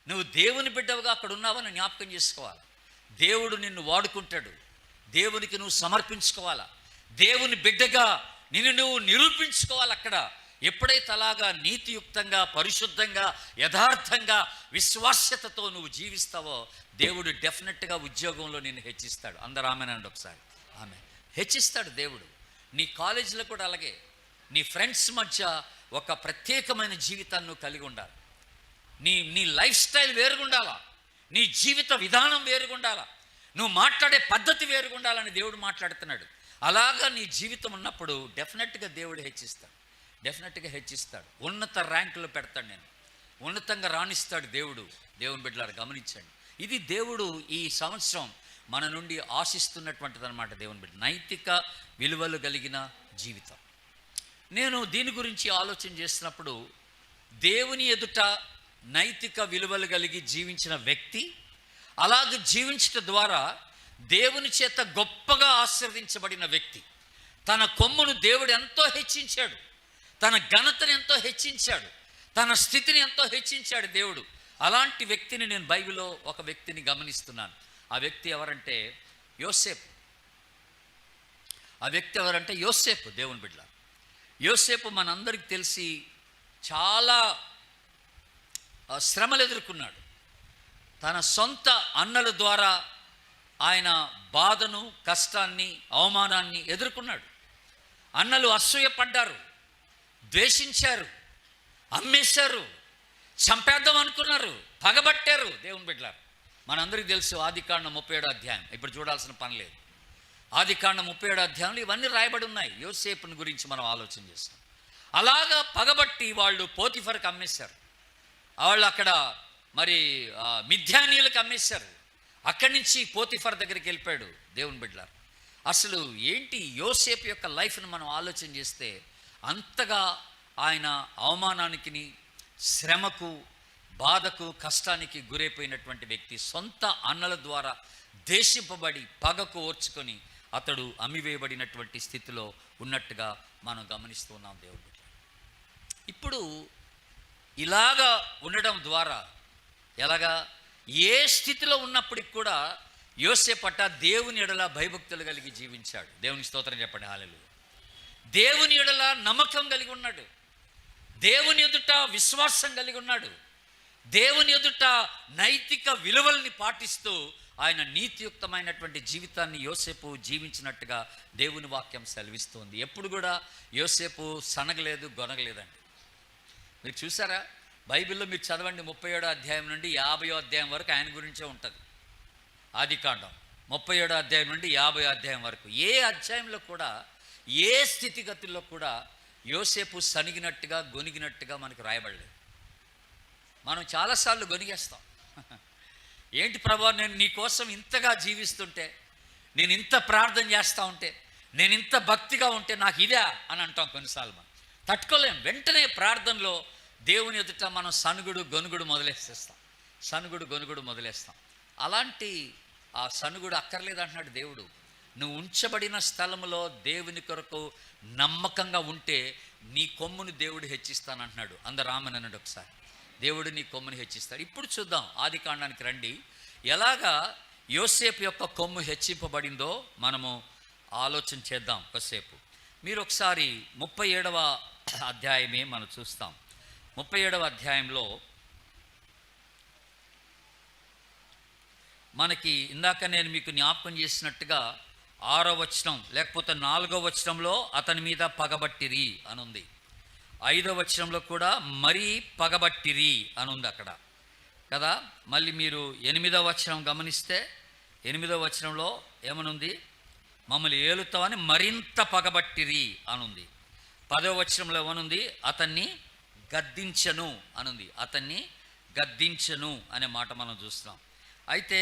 నువ్వు దేవుని బిడ్డవుగా అక్కడ ఉన్నావని జ్ఞాపకం చేసుకోవాలి. దేవుడు నిన్ను వాడుకుంటాడు. దేవునికి నువ్వు సమర్పించుకోవాలా. దేవుని బిడ్డగా నిన్ను నువ్వు నిరూపించుకోవాలి. అక్కడ ఎప్పుడైతే అలాగా నీతియుక్తంగా, పరిశుద్ధంగా, యథార్థంగా, విశ్వాస్యతతో నువ్వు జీవిస్తావో దేవుడు డెఫినెట్గా ఉద్యోగంలో నిన్ను హెచ్చిస్తాడు. అందరూ ఆమెనండి ఒకసారి. ఆమె హెచ్చిస్తాడు దేవుడు. నీ కాలేజీలో కూడా అలాగే. నీ ఫ్రెండ్స్ మధ్య ఒక ప్రత్యేకమైన జీవితాన్ని నువ్వు కలిగి ఉండాలి. నీ లైఫ్ స్టైల్ వేరుగుండాలా. నీ జీవిత విధానం వేరుగుండాలా. నువ్వు మాట్లాడే పద్ధతి వేరుగుండాలని దేవుడు మాట్లాడుతున్నాడు. అలాగా నీ జీవితం ఉన్నప్పుడు డెఫినెట్గా దేవుడు హెచ్చిస్తాడు. డెఫినెట్గా హెచ్చిస్తాడు. ఉన్నత ర్యాంకులో పెడతాడు. నేను ఉన్నతంగా రాణిస్తాడు దేవుడు. దేవుని బిడ్డలారా గమనించండి. ఇది దేవుడు ఈ సంవత్సరం మన నుండి ఆశిస్తున్నటువంటిది అనమాట. దేవుని బిడ్డ నైతిక విలువలు కలిగిన జీవితం. నేను దీని గురించి ఆలోచన చేసినప్పుడు దేవుని ఎదుట నైతిక విలువలు కలిగి జీవించిన వ్యక్తి, అలాగే జీవించటం ద్వారా దేవుని చేత గొప్పగా ఆశీర్వదించబడిన వ్యక్తి, తన కొమ్మును దేవుడు ఎంతో హెచ్చించాడు, తన ఘనతను ఎంతో హెచ్చించాడు, తన స్థితిని ఎంతో హెచ్చించాడు దేవుడు. అలాంటి వ్యక్తిని నేను బైబిల్లో ఒక వ్యక్తిని గమనిస్తున్నాను. ఆ వ్యక్తి ఎవరంటే యోసేపు. ఆ వ్యక్తి ఎవరంటే యోసేపు. దేవుని బిడ్డ యోసేపు మనందరికి తెలిసి చాలా శ్రమలు ఎదుర్కొన్నాడు. తన సొంత అన్నల ద్వారా ఆయన బాధను, కష్టాన్ని, అవమానాన్ని ఎదుర్కొన్నాడు. అన్నలు అసూయపడ్డారు, ద్వేషించారు, అమ్మేశారు, చంపేద్దాం అనుకున్నారు, పగబట్టారు. దేవుని బిడ్డలారా మనందరికీ తెలుసు ఆదికాండం 37వ అధ్యాయం. ఇప్పుడు చూడాల్సిన పని లేదు. ఆదికాండం 37వ అధ్యాయంలో ఇవన్నీ రాయబడి ఉన్నాయి. యోసేపుని గురించి మనం ఆలోచన చేస్తాం. అలాగా పగబట్టి వాళ్ళు పోతిఫర్కి అమ్మేశారు. వాళ్ళు అక్కడ మరి మిద్యానీయులకు అమ్మేశారు. అక్కడి నుంచి పోతిఫర్ దగ్గరికి వెళ్ళిపోయాడు. దేవుని బిడ్డలారా అసలు ఏంటి యోసేపు యొక్క లైఫ్ను మనం ఆలోచన చేస్తే అంతగా ఆయన అవమానానికి, శ్రమకు, బాధకు, కష్టానికి గురైపోయినటువంటి వ్యక్తి. సొంత అన్నల ద్వారా దేశింపబడి పగకు ఓర్చుకొని అతడు అమ్మివేయబడినటువంటి స్థితిలో ఉన్నట్టుగా మనం గమనిస్తూ ఉన్నాం. దేవుడు ఇప్పుడు ఇలాగా ఉండడం ద్వారా ఎలాగా ఏ స్థితిలో ఉన్నప్పటికి కూడా యోసేపట దేవుని ఎడల భయభక్తులు కలిగి జీవించాడు. దేవుని స్తోత్రం చెప్పండి. హల్లెలూయా. దేవుని ఎడల నమ్మకం కలిగి ఉన్నాడు. దేవుని ఎదుట విశ్వాసం కలిగి ఉన్నాడు. దేవుని ఎదుట నైతిక విలువల్ని పాటిస్తూ ఆయన నీతియుక్తమైనటువంటి జీవితాన్ని యోసేపు జీవించినట్టుగా దేవుని వాక్యం సెలవిస్తుంది. ఎప్పుడు కూడా యోసేపు సనగలేదు, గొనగలేదండి. మీరు చూసారా బైబిల్లో మీరు చదవండి 37వ అధ్యాయం నుండి 50వ అధ్యాయం వరకు ఆయన గురించే ఉంటుంది. ఆదికాండం 37వ అధ్యాయం నుండి 50వ అధ్యాయం వరకు ఏ అధ్యాయంలో కూడా ఏ స్థితిగతుల్లో కూడా యోసేపు సనిగినట్టుగా, గొనిగినట్టుగా మనకు రాయబడలేదు. మనం చాలాసార్లు గొనిగేస్తాం. ఏంటి ప్రభా, నేను నీ కోసం ఇంతగా జీవిస్తుంటే, నేను ఇంత ప్రార్థన చేస్తూ ఉంటే, నేను ఇంత భక్తిగా ఉంటే నాకు ఇదే అని అంటాం. కొన్నిసార్లు మనం తట్టుకోలేం. వెంటనే ప్రార్థనలో దేవుని ఎదుట మనం సనుగుడు, గొనుగుడు మొదలెట్టేస్తాం. సనుగుడు, గొనుగుడు మొదలేస్తాం. అలాంటి ఆ సనుగుడు అక్కర్లేదు అంటున్నాడు దేవుడు. నువ్వు ఉంచబడిన స్థలంలో దేవుని కొరకు నమ్మకంగా ఉంటే నీ కొమ్మును దేవుడు హెచ్చిస్తానంటున్నాడు. అందరు ఆమెనండి ఒకసారి. దేవుడు నీ కొమ్ముని హెచ్చిస్తాడు. ఇప్పుడు చూద్దాం, ఆదికాండానికి రండి. ఎలాగా యోసేపు యొక్క కొమ్ము హెచ్చింపబడిందో మనము ఆలోచన చేద్దాం కొద్దిసేపు. మీరు ఒకసారి 37వ అధ్యాయమే మనం చూస్తాం. 37వ అధ్యాయంలో మనకి ఇందాక నేను మీకు జ్ఞాపకం చేసినట్టుగా 6వ వచనం లేకపోతే 4వ వచనంలో అతని మీద పగబట్టిరి అని ఉంది. 5వ వచనంలో కూడా మరీ పగబట్టిరి అని ఉంది అక్కడ కదా. మళ్ళీ మీరు 8వ వచనం గమనిస్తే 8వ వచనంలో ఏమనుంది? మమ్మల్ని ఏలుతావని మరింత పగబట్టిరి అనుంది. 10వ వచనంలో ఏమనుంది? అతన్ని గద్దించను అనుంది. అతన్ని గద్దించను అనే మాట మనం చూస్తున్నాం. అయితే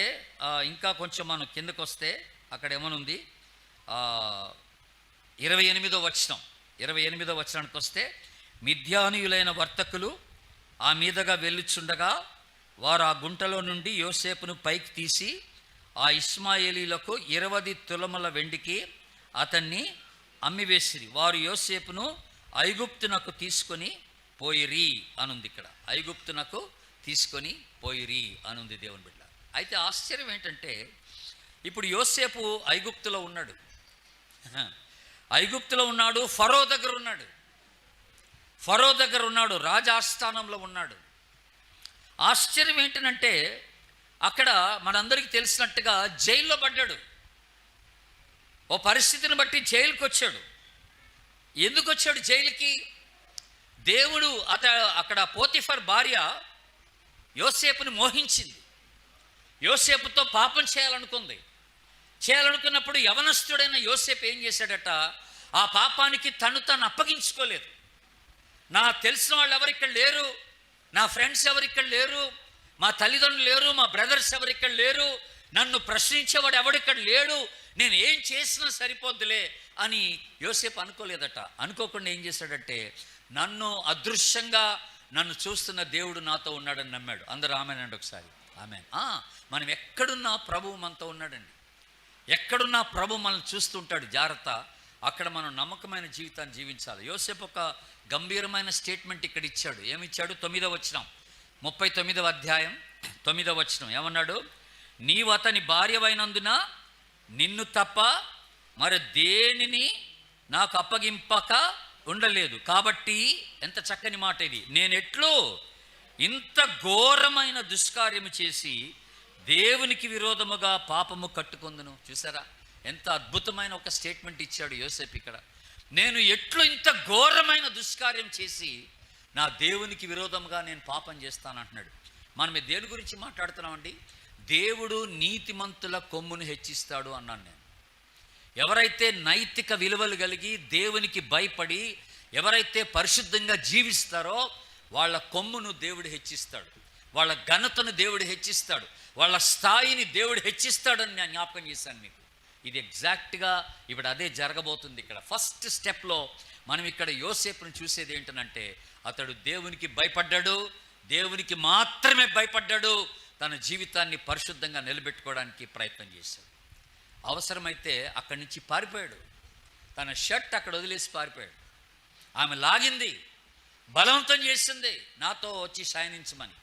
ఇంకా కొంచెం మనం కిందకు వస్తే అక్కడ ఏమనుంది? 28వ వచనం 28వ వచనానికి వస్తే, మిద్యానీయులైన వర్తకులు ఆ మీదగా వెళ్ళుచుండగా వారు ఆ గుంటలో నుండి యోసేపును పైకి తీసి ఆ ఇష్మాయేలీలకు 20 తులముల వెండికి అతన్ని అమ్మివేసిరి. వారు యోసేపును ఐగుప్తునకు తీసుకొని పోయిరి అనుంది. ఇక్కడ ఐగుప్తునకు తీసుకొని పోయిరి అనుంది దేవుని బిడ్డ. అయితే ఆశ్చర్యం ఏంటంటే, ఇప్పుడు యోసేపు ఐగుప్తులో ఉన్నాడు, ఫరో దగ్గర ఉన్నాడు, రాజాస్థానంలో ఉన్నాడు. ఆశ్చర్యం ఏంటంటే, అక్కడ మనందరికీ తెలిసినట్టుగా జైల్లో పడ్డాడు. ఓ పరిస్థితిని బట్టి జైలుకి వచ్చాడు. ఎందుకు వచ్చాడు జైలుకి? దేవుడు అక్కడ పోతిఫర్ భార్య యోసేపుని మోహించింది. యోసేపుతో పాపం చేయాలనుకున్నప్పుడు యవనస్తుడైన యోసేపు ఏం చేశాడట, ఆ పాపానికి తను అప్పగించుకోలేదు. నా తెలిసిన వాళ్ళు ఎవరు ఇక్కడ లేరు, నా ఫ్రెండ్స్ ఎవరు ఇక్కడ లేరు, మా తల్లిదండ్రులు లేరు, మా బ్రదర్స్ ఎవరు ఇక్కడ లేరు, నన్ను ప్రశ్నించేవాడు ఎవడిక్కడ లేడు, నేను ఏం చేసినా సరిపోద్దులే అని యోసేపు అనుకోలేదట. అనుకోకుండా ఏం చేశాడంటే, నన్ను అదృశ్యంగా నన్ను చూస్తున్న దేవుడు నాతో ఉన్నాడని నమ్మాడు. అందరూ ఆమెనండి ఒకసారి. ఆమెన్. మనం ఎక్కడున్నా ప్రభువు మనతో ఉన్నాడండి. ఎక్కడున్నా ప్రభు మనల్ని చూస్తుంటాడు. జాగ్రత్త, అక్కడ మనం నమ్మకమైన జీవితాన్ని జీవించాలి. యోసేపు ఒక గంభీరమైన స్టేట్మెంట్ ఇక్కడ ఇచ్చాడు. ఏమిచ్చాడు? 9వ వచనం, 39వ అధ్యాయం 9వ వచనం ఏమన్నాడు? నీవు అతని భార్యవైనందున నిన్ను తప్ప మరి దేనిని నాకు అప్పగింపక ఉండలేదు. కాబట్టి, ఎంత చక్కని మాట ఇది, నేనెట్లు ఇంత ఘోరమైన దుష్కార్యము చేసి దేవునికి విరోధముగా పాపము కట్టుకొందును. చూసారా, ఎంత అద్భుతమైన ఒక స్టేట్మెంట్ ఇచ్చాడు యోసేపు ఇక్కడ. నేను ఎట్లు ఇంత ఘోరమైన దుష్కార్యం చేసి నా దేవునికి విరోధముగా నేను పాపం చేస్తాను అంటున్నాడు. మనం దేని గురించి మాట్లాడుతున్నామండి? దేవుడు నీతిమంతుల కొమ్మును హెచ్చిస్తాడు అన్నాను నేను. ఎవరైతే నైతిక విలువలు కలిగి దేవునికి భయపడి ఎవరైతే పరిశుద్ధంగా జీవిస్తారో వాళ్ళ కొమ్మును దేవుడు హెచ్చిస్తాడు, వాళ్ళ ఘనతను దేవుడు హెచ్చిస్తాడు, వాళ్ళ స్థాయిని దేవుడు హెచ్చిస్తాడని నేను జ్ఞాపకం చేశాను మీకు. ఇది ఎగ్జాక్ట్గా ఇప్పుడు అదే జరగబోతుంది. ఇక్కడ ఫస్ట్ స్టెప్లో మనం ఇక్కడ యోసేపును చూసేది ఏంటనంటే, అతడు దేవునికి భయపడ్డాడు, దేవునికి మాత్రమే భయపడ్డాడు, తన జీవితాన్ని పరిశుద్ధంగా నిలబెట్టుకోవడానికి ప్రయత్నం చేశాడు. అవసరమైతే అక్కడి నుంచి పారిపోయాడు, తన షర్ట్ అక్కడ వదిలేసి పారిపోయాడు. ఆమె లాగింది, బలవంతం చేసింది, నాతో వచ్చి శయనించమని.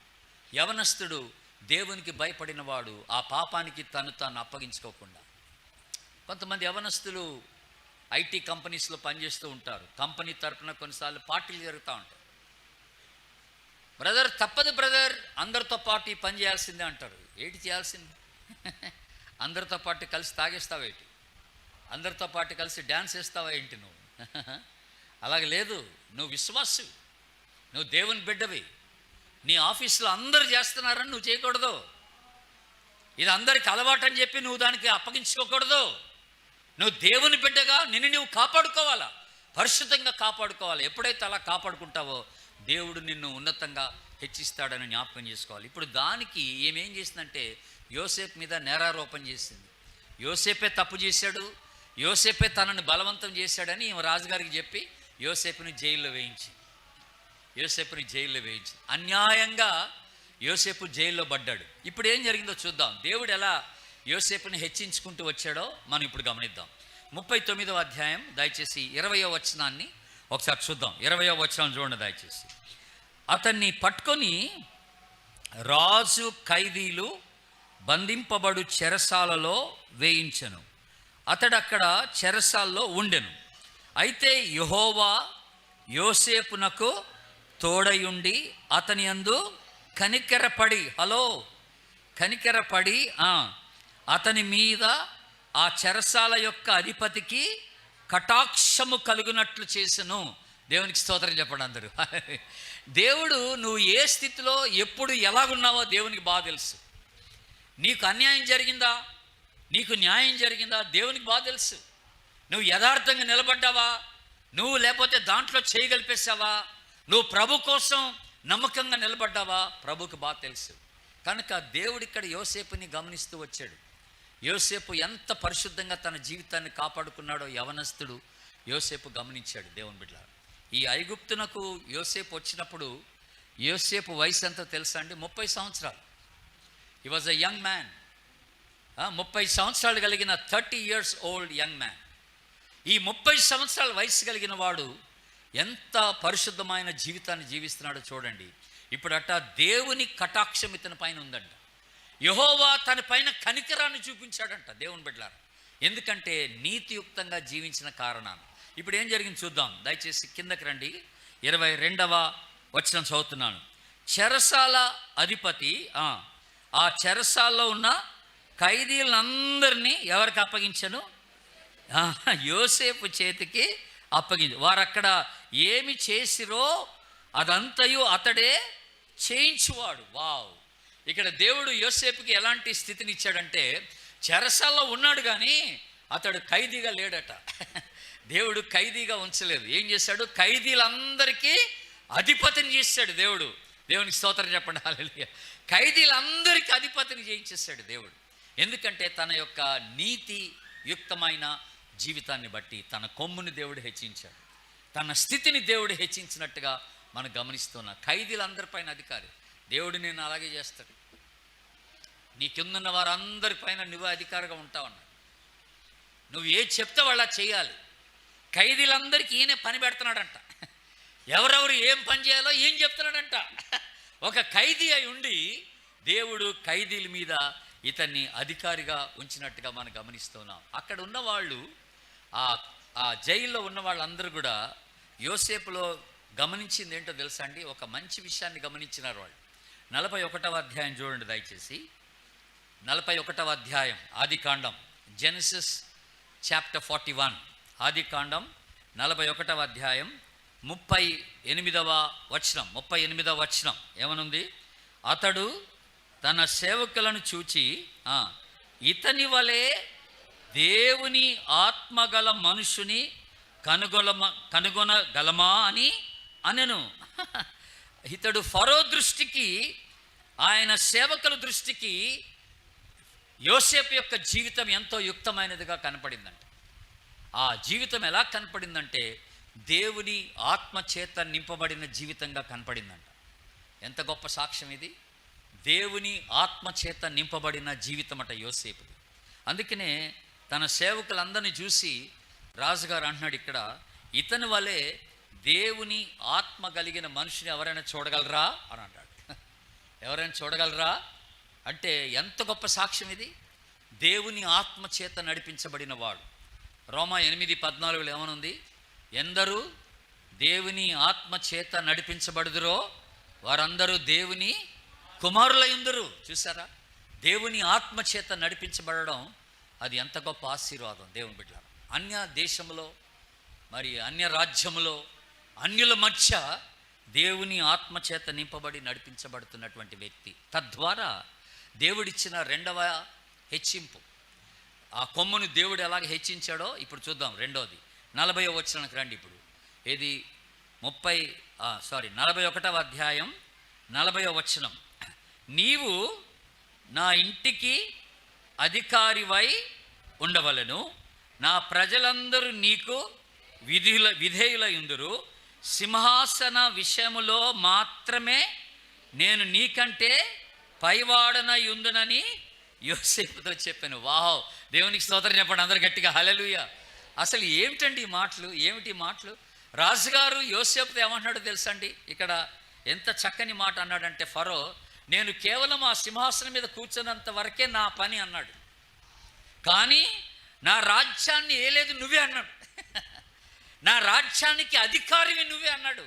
యవనస్తుడు దేవునికి భయపడిన వాడు ఆ పాపానికి తాను అప్పగించుకోకుండా. కొంతమంది యవనస్తులు ఐటీ కంపెనీస్లో పనిచేస్తూ ఉంటారు. కంపెనీ తరఫున కొన్నిసార్లు పార్టీలు జరుగుతూ ఉంటాయి. బ్రదర్ తప్పదు బ్రదర్, అందరితో పాటు ఈ పని చేయాల్సిందే అంటారు. ఏంటి చేయాల్సింది? అందరితో పాటు కలిసి తాగేస్తావా ఏంటి? అందరితో పాటు కలిసి డ్యాన్స్ వేస్తావా ఏంటి నువ్వు? అలాగే లేదు. నువ్వు విశ్వాసు, నువ్వు దేవుని బిడ్డవి. నీ ఆఫీసులో అందరు చేస్తున్నారని నువ్వు చేయకూడదు. ఇది అందరికి అలవాటు అని చెప్పి నువ్వు దానికి అప్పగించుకోకూడదు. నువ్వు దేవుని బిడ్డగా నిన్ను నువ్వు కాపాడుకోవాలా, పరిశుద్ధంగా కాపాడుకోవాలి. ఎప్పుడైతే అలా కాపాడుకుంటావో దేవుడు నిన్ను ఉన్నతంగా హెచ్చిస్తాడని జ్ఞాపకం చేసుకోవాలి. ఇప్పుడు దానికి ఏమేం చేసిందంటే, యోసేపు మీద నేరారోపణ చేసింది. యోసేపే తప్పు చేశాడు, యోసేపే తనని బలవంతం చేశాడని ఈమె రాజుగారికి చెప్పి యోసేపుని జైల్లో వేయించి అన్యాయంగా యోసేపు జైల్లో పడ్డాడు. ఇప్పుడు ఏం జరిగిందో చూద్దాం. దేవుడు ఎలా యోసేపుని హెచ్చించుకుంటూ వచ్చాడో మనం ఇప్పుడు గమనిద్దాం. 39వ అధ్యాయం దయచేసి 20వ వచనాన్ని ఒకసారి చూద్దాం. 20వ వచనం చూడండి దయచేసి. అతన్ని పట్టుకొని రాజు ఖైదీలు బంధింపబడు చెరసాలలో వేయించెను. అతడు అక్కడ చెరసాల్లో ఉండెను. అయితే యెహోవా యోసేపునకు తోడయుండి అతని యందు కనికరపడి అతని మీద ఆ చెరసాల యొక్క అధిపతికి కటాక్షము కలుగునట్లు చేసెను. దేవునికి స్తోత్రం చెప్పండి అందరూ. దేవుడు నువ్వు ఏ స్థితిలో ఎప్పుడు ఎలాగున్నావో దేవునికి బాగా తెలుసు. నీకు అన్యాయం జరిగిందా, నీకు న్యాయం జరిగిందా, దేవునికి బాగా తెలుసు. నువ్వు యథార్థంగా నిలబడ్డావా, నువ్వు లేకపోతే దాంట్లో చేయగలిపేసావా, నువ్వు ప్రభు కోసం నమ్మకంగా నిలబడ్డావా, ప్రభుకి బాగా తెలుసు. కనుక దేవుడు ఇక్కడ యోసేపుని గమనిస్తూ వచ్చాడు. యోసేపు ఎంత పరిశుద్ధంగా తన జీవితాన్ని కాపాడుకున్నాడో యవనస్తుడు యోసేపు గమనించాడు. దేవుని బిడ్డ, ఈ ఐగుప్తునకు యోసేపు వచ్చినప్పుడు యోసేపు వయసు ఎంతో తెలుసా అండి? 30 సంవత్సరాలు. He was a young man. 30 సంవత్సరాలు కలిగిన 30 years old యంగ్ మ్యాన్. ఈ 30 సంవత్సరాల వయసు కలిగిన వాడు ఎంత పరిశుద్ధమైన జీవితాన్ని జీవిస్తున్నాడో చూడండి. ఇప్పుడట దేవుని కటాక్షం ఇతని పైన ఉందంట. యెహోవా తన పైన కనికరాన్ని చూపించాడంట దేవుని బిడ్డలారా. ఎందుకంటే నీతియుక్తంగా జీవించిన కారణాన. ఇప్పుడు ఏం జరిగింది చూద్దాం. దయచేసి కిందకి రండి. 22వ వచనం చదువుతున్నాను. చెరసాల అధిపతి ఆ చెరసాల్లో ఉన్న ఖైదీలందరినీ ఎవరికి అప్పగించను? యోసేపు చేతికి అప్పగించు. వారు అక్కడ ఏమి చేసిరో అదంతయు అతడే చేయించువాడు. వావ్! ఇక్కడ దేవుడు యోసేపుకి ఎలాంటి స్థితిని ఇచ్చాడంటే, చెరసాల్లో ఉన్నాడు కానీ అతడు ఖైదీగా లేడట. దేవుడు ఖైదీగా ఉంచలేదు. ఏం చేశాడు? ఖైదీలందరికీ అధిపతిని చేశాడు దేవుడు. దేవునికి స్తోత్రం చెప్పండి. హల్లెలూయా. ఖైదీలందరికీ అధిపతిని చేయించేశాడు దేవుడు. ఎందుకంటే తన యొక్క నీతి యుక్తమైన జీవితాన్ని బట్టి తన కొమ్ముని దేవుడు హెచ్చించాడు. తన స్థితిని దేవుడు హెచ్చించినట్టుగా మనం గమనిస్తున్నాం. ఖైదీలందరిపైన అధికారి. దేవుడు నేను అలాగే చేస్తాడు. నీ కిందున్న వారందరిపైన నువ్వు అధికారిగా ఉంటావు అన్నాడు. నువ్వు ఏ చెప్తే వాళ్ళ చేయాలి. ఖైదీలందరికీ ఈయనే పని పెడుతున్నాడంట. ఎవరెవరు ఏం పని చేయాలో ఏం చెప్తున్నాడంట. ఒక ఖైదీ అయి ఉండి దేవుడు ఖైదీల మీద ఇతన్ని అధికారిగా ఉంచినట్టుగా మనం గమనిస్తున్నాం. అక్కడ ఉన్న వాళ్ళు, ఆ జైల్లో ఉన్న వాళ్ళందరూ కూడా యోసేపులో గమనించింది ఏంటో తెలుసా అండి? ఒక మంచి విషయాన్ని గమనించినారు వాళ్ళు. 41వ అధ్యాయం చూడండి దయచేసి. 41వ అధ్యాయం ఆదికాండం, జెనసిస్ చాప్టర్ 41. ఆదికాండం 41వ అధ్యాయం 38వ వచనం ఏమనుంది? అతడు తన సేవకులను చూచి ఇతని వలె దేవుని ఆత్మగల మనుషుని కనుగొనగలమా అని అనెను. ఇతడు ఫరో దృష్టికి, ఆయన సేవకుల దృష్టికి యోసేపు యొక్క జీవితం ఎంతో యుక్తమైనదిగా కనపడిందంట. ఆ జీవితం ఎలా కనపడిందంటే దేవుని ఆత్మ చేత నింపబడిన జీవితంగా కనపడిందంట. ఎంత గొప్ప సాక్ష్యం ఇది! దేవుని ఆత్మ చేత నింపబడిన జీవితం అట యోసేపుది. అందుకనే తన సేవకులందరినీ చూసి రాజుగారు అంటున్నాడు ఇక్కడ, ఇతని వలె దేవుని ఆత్మ కలిగిన మనిషిని ఎవరైనా చూడగలరా అని అన్నాడు. ఎవరైనా చూడగలరా అంటే ఎంత గొప్ప సాక్ష్యం ఇది! దేవుని ఆత్మ చేత నడిపించబడిన వాడు. రోమా 8:14 ఏమనుంది? ఎందరూ దేవుని ఆత్మ చేత నడిపించబడుదురో వారందరూ దేవుని కుమారులైందురు. చూసారా? దేవుని ఆత్మ చేత నడిపించబడడం అది ఎంత గొప్ప ఆశీర్వాదం దేవుని బిడ్డ. అన్య దేశంలో, మరి అన్య రాజ్యములో, అన్యుల మధ్య దేవుని ఆత్మ చేత నింపబడి నడిపించబడుతున్నటువంటి వ్యక్తి. తద్వారా దేవుడిచ్చిన రెండవ హెచ్చింపు. ఆ కొమ్మును దేవుడు ఎలాగ హెచ్చించాడో ఇప్పుడు చూద్దాం. రెండోది 40వ వచనానికి రండి. ఇప్పుడు ఇది 41వ అధ్యాయం 40వ వచనం. నీవు నా ఇంటికి అధికారివై ఉండవలెను, నా ప్రజలందరూ నీకు విధేయులయుందురు, సింహాసన విషయములో మాత్రమే నేను నీకంటే పైవాడనయుందునని యోసేపుతో చెప్పాను. వావ్! దేవునికి స్తోత్రం చెప్పండి అందరు గట్టిగా. హల్లెలూయా. అసలు ఏమిటండి ఈ మాటలు? ఏమిటి మాటలు? రాజుగారు యోసేపుతో ఏమంటున్నాడో తెలుసా అండి? ఇక్కడ ఎంత చక్కని మాట అన్నాడంటే, ఫరో, నేను కేవలం ఆ సింహాసనం మీద కూర్చున్నంత వరకే నా పని అన్నాడు, కానీ నా రాజ్యాన్ని ఏలేదు నువ్వే అన్నాడు. నా రాజ్యానికి అధికారివి నువ్వే అన్నాడు.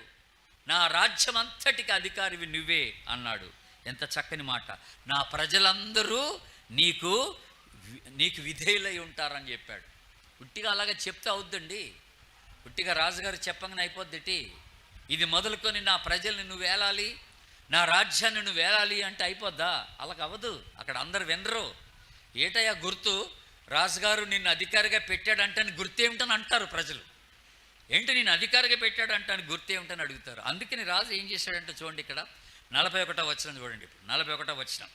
నా రాజ్యం అంతటికి అధికారివి నువ్వే అన్నాడు. ఎంత చక్కని మాట! నా ప్రజలందరూ నీకు విధేయులై ఉంటారని చెప్పాడు. ఉట్టిగా అలాగే చెప్తే అవుద్దండి. ఉట్టిగా రాజుగారు చెప్పగానే అయిపోద్ది. ఇది మొదలుకొని నా ప్రజల్ని నువ్వు వేలాలి, నా రాజ్యాన్ని నువ్వు వేలాలి అంటే అయిపోద్దా? అలాగ అవ్వదు. అక్కడ అందరు వినరు. ఏటయ్యా గుర్తు? రాజుగారు నిన్ను అధికారిగా పెట్టాడంటే గుర్తు ఏమిటని అంటారు ప్రజలు. ఏంటి నేను అధికారిగా పెట్టాడంటే గుర్తు ఏమిటని అడుగుతారు. అందుకని రాజు ఏం చేశాడంటే చూడండి, ఇక్కడ 41వ వచనం చూడండి. ఇప్పుడు 41వ వచనం.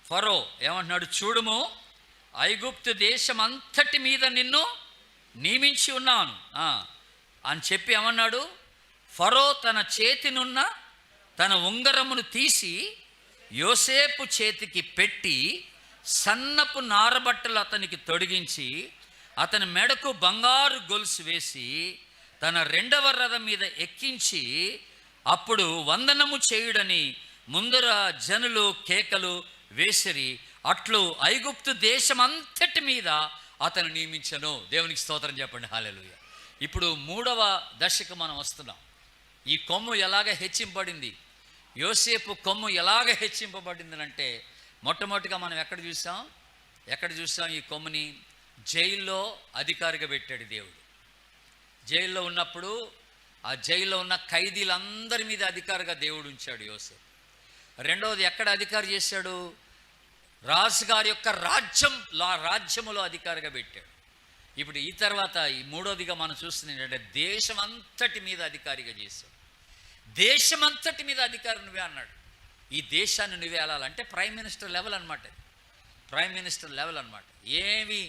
ఫరో ఏమంటున్నాడు? చూడుము, ఐగుప్తు దేశం అంతటి మీద నిన్ను నియమించి ఉన్నాను అని చెప్పి ఏమన్నాడు? ఫరో తన చేతినున్న తన ఉంగరమును తీసి యోసేపు చేతికి పెట్టి సన్నపు నారబట్టలు అతనికి తొడిగించి అతని మెడకు బంగారు గొలుసు వేసి తన రెండవ రథం మీద ఎక్కించి అప్పుడు వందనము చేయుడని ముందర జనులు కేకలు వేసిరి. అట్లు ఐగుప్తు దేశమంతటి మీద అతను నియమించను. దేవునికి స్తోత్రం చెప్పండి, హల్లెలూయా. ఇప్పుడు 3వ దశకు మనం వస్తున్నాం. ఈ కొమ్ము ఎలాగ హెచ్చింపబడింది, యోసేపు కొమ్ము ఎలాగ హెచ్చింపబడింది అంటే, మొట్టమొదటిగా మనం ఎక్కడ చూసాం ఈ కొమ్ముని? జైల్లో అధికారిగా పెట్టాడు దేవుడు. జైల్లో ఉన్నప్పుడు ఆ జైల్లో ఉన్న ఖైదీలందరి మీద అధికారిగా దేవుడు ఉంచాడు యోసేపు. రెండవది ఎక్కడ అధికారి చేశాడు? రాజుగారి యొక్క రాజ్యములో అధికారిగా పెట్టాడు. ఇప్పుడు ఈ తర్వాత ఈ 3వదిగా మనం చూస్తుంది ఏంటంటే, దేశం అంతటి మీద అధికారిగా చేశాడు. దేశమంతటి మీద అధికారి నువ్వే అన్నాడు. ఈ దేశాన్ని నువ్వే వెళ్ళాలంటే ప్రైమ్ మినిస్టర్ లెవెల్ అనమాట. ప్రైమ్ మినిస్టర్ లెవెల్ అనమాట. ఏమీ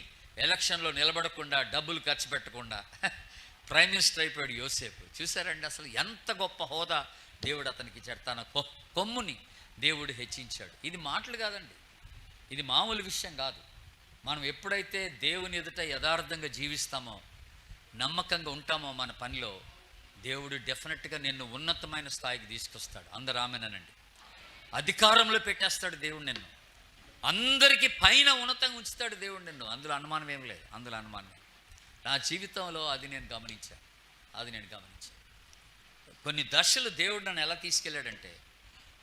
ఎలక్షన్లో నిలబడకుండా, డబ్బులు ఖర్చు పెట్టకుండా ప్రైమ్ మినిస్టర్ అయిపోయాడు యోసేపు. చూసారండి అసలు ఎంత గొప్ప హోదా దేవుడు అతనికి ఇచ్చాడు. తన కొమ్ముని దేవుడు హెచ్చించాడు. ఇది మాటలు కాదండి, ఇది మామూలు విషయం కాదు. మనం ఎప్పుడైతే దేవుని ఎదుట యథార్థంగా జీవిస్తామో, నమ్మకంగా ఉంటామో మన పనిలో, దేవుడు డెఫినెట్గా నిన్ను ఉన్నతమైన స్థాయికి తీసుకొస్తాడు. అందరూ ఆమెనండి. అధికారంలో పెట్టేస్తాడు దేవుడు నిన్ను. అందరికీ పైన ఉన్నతంగా ఉంచుతాడు దేవుడు నిన్ను. అందులో అనుమానం ఏం లేదు, అందులో అనుమానం. నా జీవితంలో అది నేను గమనించాను. కొన్ని దశలు దేవుడు నన్ను ఎలా తీసుకెళ్ళాడంటే,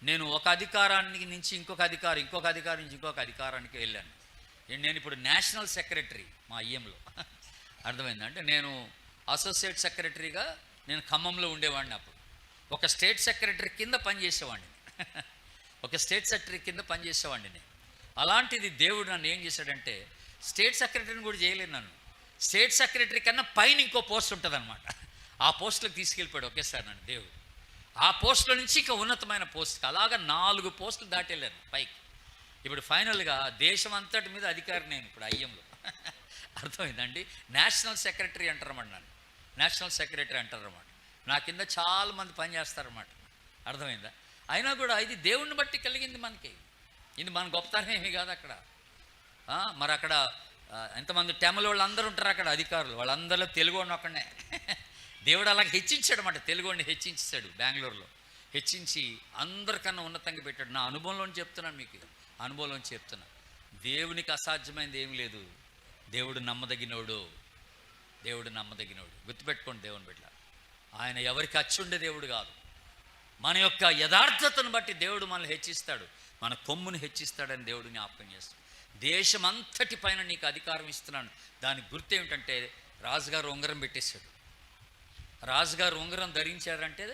నేను ఒక అధికారానికి నుంచి ఇంకొక అధికారం నుంచి ఇంకొక అధికారానికి వెళ్ళాను. నేను ఇప్పుడు నేషనల్ సెక్రటరీ మా ఐఎంలో. అర్థమైందంటే, నేను అసోసియేట్ సెక్రటరీగా నేను ఖమ్మంలో ఉండేవాడిని. అప్పుడు ఒక స్టేట్ సెక్రటరీ కింద పనిచేసేవాడిని. నేను. అలాంటిది దేవుడు నన్ను ఏం చేశాడంటే, స్టేట్ సెక్రటరీని కూడా చేయలేదు నన్ను. స్టేట్ సెక్రటరీ కన్నా పైన ఇంకో పోస్ట్ ఉంటుంది అనమాట. ఆ పోస్టులకు తీసుకెళ్ళిపోయాడు ఒకేసారి నన్ను దేవుడు. ఆ పోస్టుల నుంచి ఇంకా ఉన్నతమైన పోస్ట్కి అలాగా 4 పోస్టులు దాటి వెళ్ళాను పైకి. ఇప్పుడు ఫైనల్గా దేశం అంతటి మీద అధికారి నేను ఇప్పుడు ఐఎంలో. అర్థమైందండి. నేషనల్ సెక్రటరీ అంటారన్నమాట నన్ను. నేషనల్ సెక్రటరీ అంటారన్నమాట. నా కింద చాలామంది పనిచేస్తారన్నమాట. అర్థమైందా? అయినా కూడా ఇది దేవుణ్ణి బట్టి కలిగింది మనకి. ఇది మన గొప్పతనం ఏమీ కాదు అక్కడ. మరి అక్కడ ఎంతమంది టెమల వాళ్ళు అందరూ ఉంటారు అక్కడ అధికారులు. వాళ్ళందరిలో తెలుగు వాడిని ఒక్కడే దేవుడు అలాగే హెచ్చించాడు అన్నమాట. తెలుగు వాడిని హెచ్చించాడు బెంగళూరులో. హెచ్చించి అందరికన్నా ఉన్నతంగా పెట్టాడు. నా అనుభవంలోని చెప్తున్నాను మీకు, అనుభవంలోని చెప్తున్నా. దేవునికి అసాధ్యమైనది ఏమి లేదు. దేవుడు నమ్మదగినోడు. గుర్తుపెట్టుకోండి దేవుని బిడ్డ. ఆయన ఎవరికి అచ్చుండే దేవుడు కాదు. మన యొక్క యథార్థతను బట్టి దేవుడు మనల్ని హెచ్చిస్తాడు, మన కొమ్ముని హెచ్చిస్తాడని దేవుడు జ్ఞాపకం చేస్తాడు. దేశం అంతటి పైన నీకు అధికారం ఇస్తున్నాను. దానికి గుర్తు ఏమిటంటే, రాజుగారు ఉంగరం పెట్టేశాడు. రాజుగారు ఉంగరం ధరించారంటే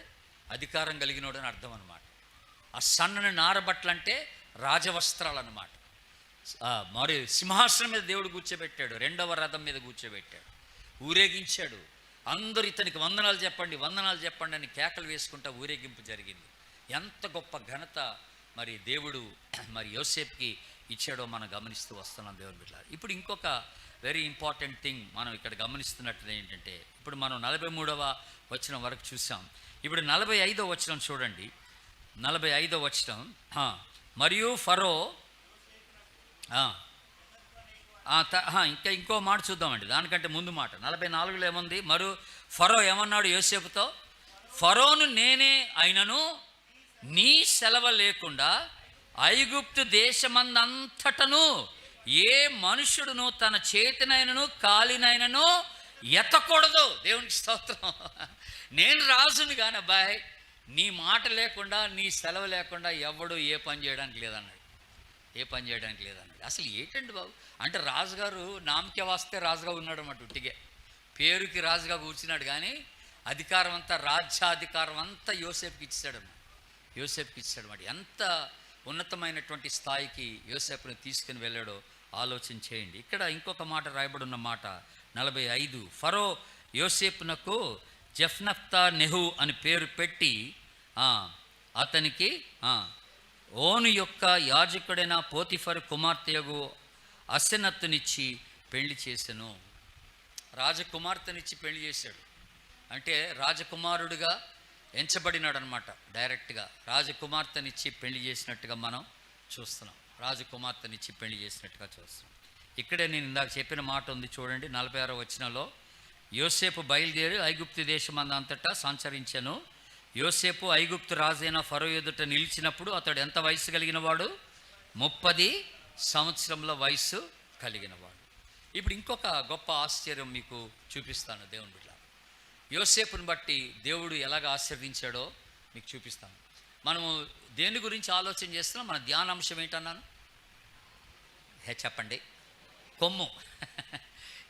అధికారం కలిగినోడు అని అర్థం అనమాట. ఆ సన్నని నారబట్టలు అంటే రాజవస్త్రాలు అన్నమాట. మరి సింహాసనం మీద దేవుడు కూర్చోబెట్టాడు, 2వ రథం మీద కూర్చోబెట్టాడు, ఊరేగించాడు. అందరూ ఇతనికి వందనాలు చెప్పండి అని కేకలు వేసుకుంటా ఊరేగింపు జరిగింది. ఎంత గొప్ప ఘనత మరి దేవుడు మరి యోసేపుకి ఇచ్చాడో మనం గమనిస్తూ వస్తున్నాం దేవుని బిడ్డ. ఇప్పుడు ఇంకొక వెరీ ఇంపార్టెంట్ థింగ్ మనం ఇక్కడ గమనిస్తున్నట్టు ఏంటంటే, ఇప్పుడు మనం 43వ వచనం వరకు చూసాం. ఇప్పుడు 45వ వచనం చూడండి. 45వ వచనం, మరియు ఫరో ఇంకా ఇంకో మాట చూద్దామండి. దానికంటే ముందు మాట 44లో ఏముంది? మరియు ఫరో ఏమన్నాడు యోసేపుతో? ఫరోను నేనే అయినను నీ సెలవు లేకుండా ఐగుప్తు దేశమందంతటను ఏ మనుషుడును తన చేతినైనను కాలినైనను ఎత్తకూడదు. దేవునికి స్తోత్రం. నేను రాజుని కాని అబ్బాయి, నీ మాట లేకుండా నీ సెలవు లేకుండా ఎవడు ఏ పని చేయడానికి లేదన్నాడు. అసలు ఏంటండి బాబు అంటే, రాజుగారు నామకే వస్తే రాజుగా ఉన్నాడు అన్నమాట. ఉట్టిగే పేరుకి రాజుగా కూర్చున్నాడు, కానీ అధికారం అంతా, రాజ్యాధికారం అంతా యోసేపుకి ఇచ్చాడు. ఎంత ఉన్నతమైనటువంటి స్థాయికి యోసేపుని తీసుకుని వెళ్ళాడో ఆలోచన చేయండి. ఇక్కడ ఇంకొక మాట రాయబడి ఉన్న మాట 45, ఫరో యోసేపునకు జెఫ్నెఫ్తా నెహు అని పేరు పెట్టి అతనికి ఓను యొక్క యాజకుడైన పోతిఫర్ కుమార్తెయగు అసెనత్తునిచ్చి పెళ్లి చేసెను. రాజకుమార్తెనిచ్చి పెళ్లి చేశాడు. అంటే రాజకుమారుడిగా ఎంచబడినాడు అనమాట. డైరెక్ట్గా రాజకుమార్తెనిచ్చి పెళ్లి చేసినట్టుగా మనం చూస్తున్నాం. రాజకుమార్తెనిచ్చి పెళ్లి చేసినట్టుగా చూస్తున్నాం. ఇక్కడే నేను ఇందాక చెప్పిన మాట ఉంది చూడండి, 46వ వచనంలో, యోసేపు బయలుదేరి ఐగుప్తు దేశమందంతటా సంచరించెను. యోసేపు ఐగుప్తు రాజైన ఫరో ఎదుట నిలిచినప్పుడు అతడు ఎంత వయసు కలిగిన వాడు? 30 సంవత్సరముల వయసు కలిగిన వాడు. ఇప్పుడు ఇంకొక గొప్ప ఆశ్చర్యం మీకు చూపిస్తాను దేవుని బిడ్డ. యోసేపుని బట్టి దేవుడు ఎలాగ ఆశీర్వదించాడో మీకు చూపిస్తాను. మనము దేని గురించి ఆలోచన చేస్తున్నాం? మన ధ్యానాంశం ఏంటన్నాను? చెప్పండి. కొమ్ము.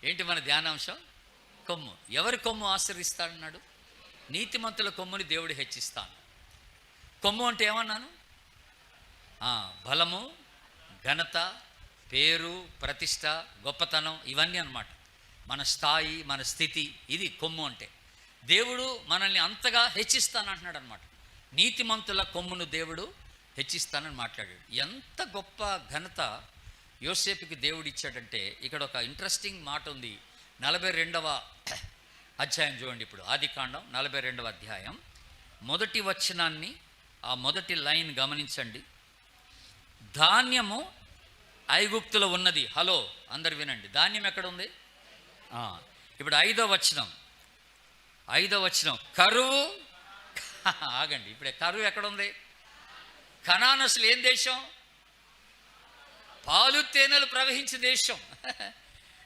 ఏంటి మన ధ్యానాంశం? కొమ్ము. ఎవరి కొమ్ము ఆశీర్వదిస్తాడన్నాడు? నీతిమంతుల కొమ్ముని దేవుడు హెచ్చిస్తాను. కొమ్ము అంటే ఏమన్నాను? బలము, ఘనత, పేరు, ప్రతిష్ట, గొప్పతనం, ఇవన్నీ అన్నమాట. మన స్థాయి, మన స్థితి, ఇది కొమ్ము అంటే. దేవుడు మనల్ని అంతగా హెచ్చిస్తానంటున్నాడు అనమాట. నీతిమంతుల కొమ్మును దేవుడు హెచ్చిస్తానని మాట్లాడాడు. ఎంత గొప్ప ఘనత యోసేపుకి దేవుడు ఇచ్చాడంటే, ఇక్కడ ఒక ఇంట్రెస్టింగ్ మాట ఉంది. 42వ అధ్యాయం చూడండి. ఇప్పుడు ఆదికాండం 42వ అధ్యాయం మొదటి వచనాన్ని, ఆ మొదటి లైన్ గమనించండి. ధాన్యము ఐగుప్తులో ఉన్నది. హలో, అందరు వినండి. ధాన్యం ఎక్కడ ఉంది? ఇప్పుడు 5వ వచనం కరువు. ఆగండి, ఇప్పుడే కరువు ఎక్కడ ఉంది? కనాను అసలు ఏం దేశం? పాలు తేనెలు ప్రవహించే దేశం.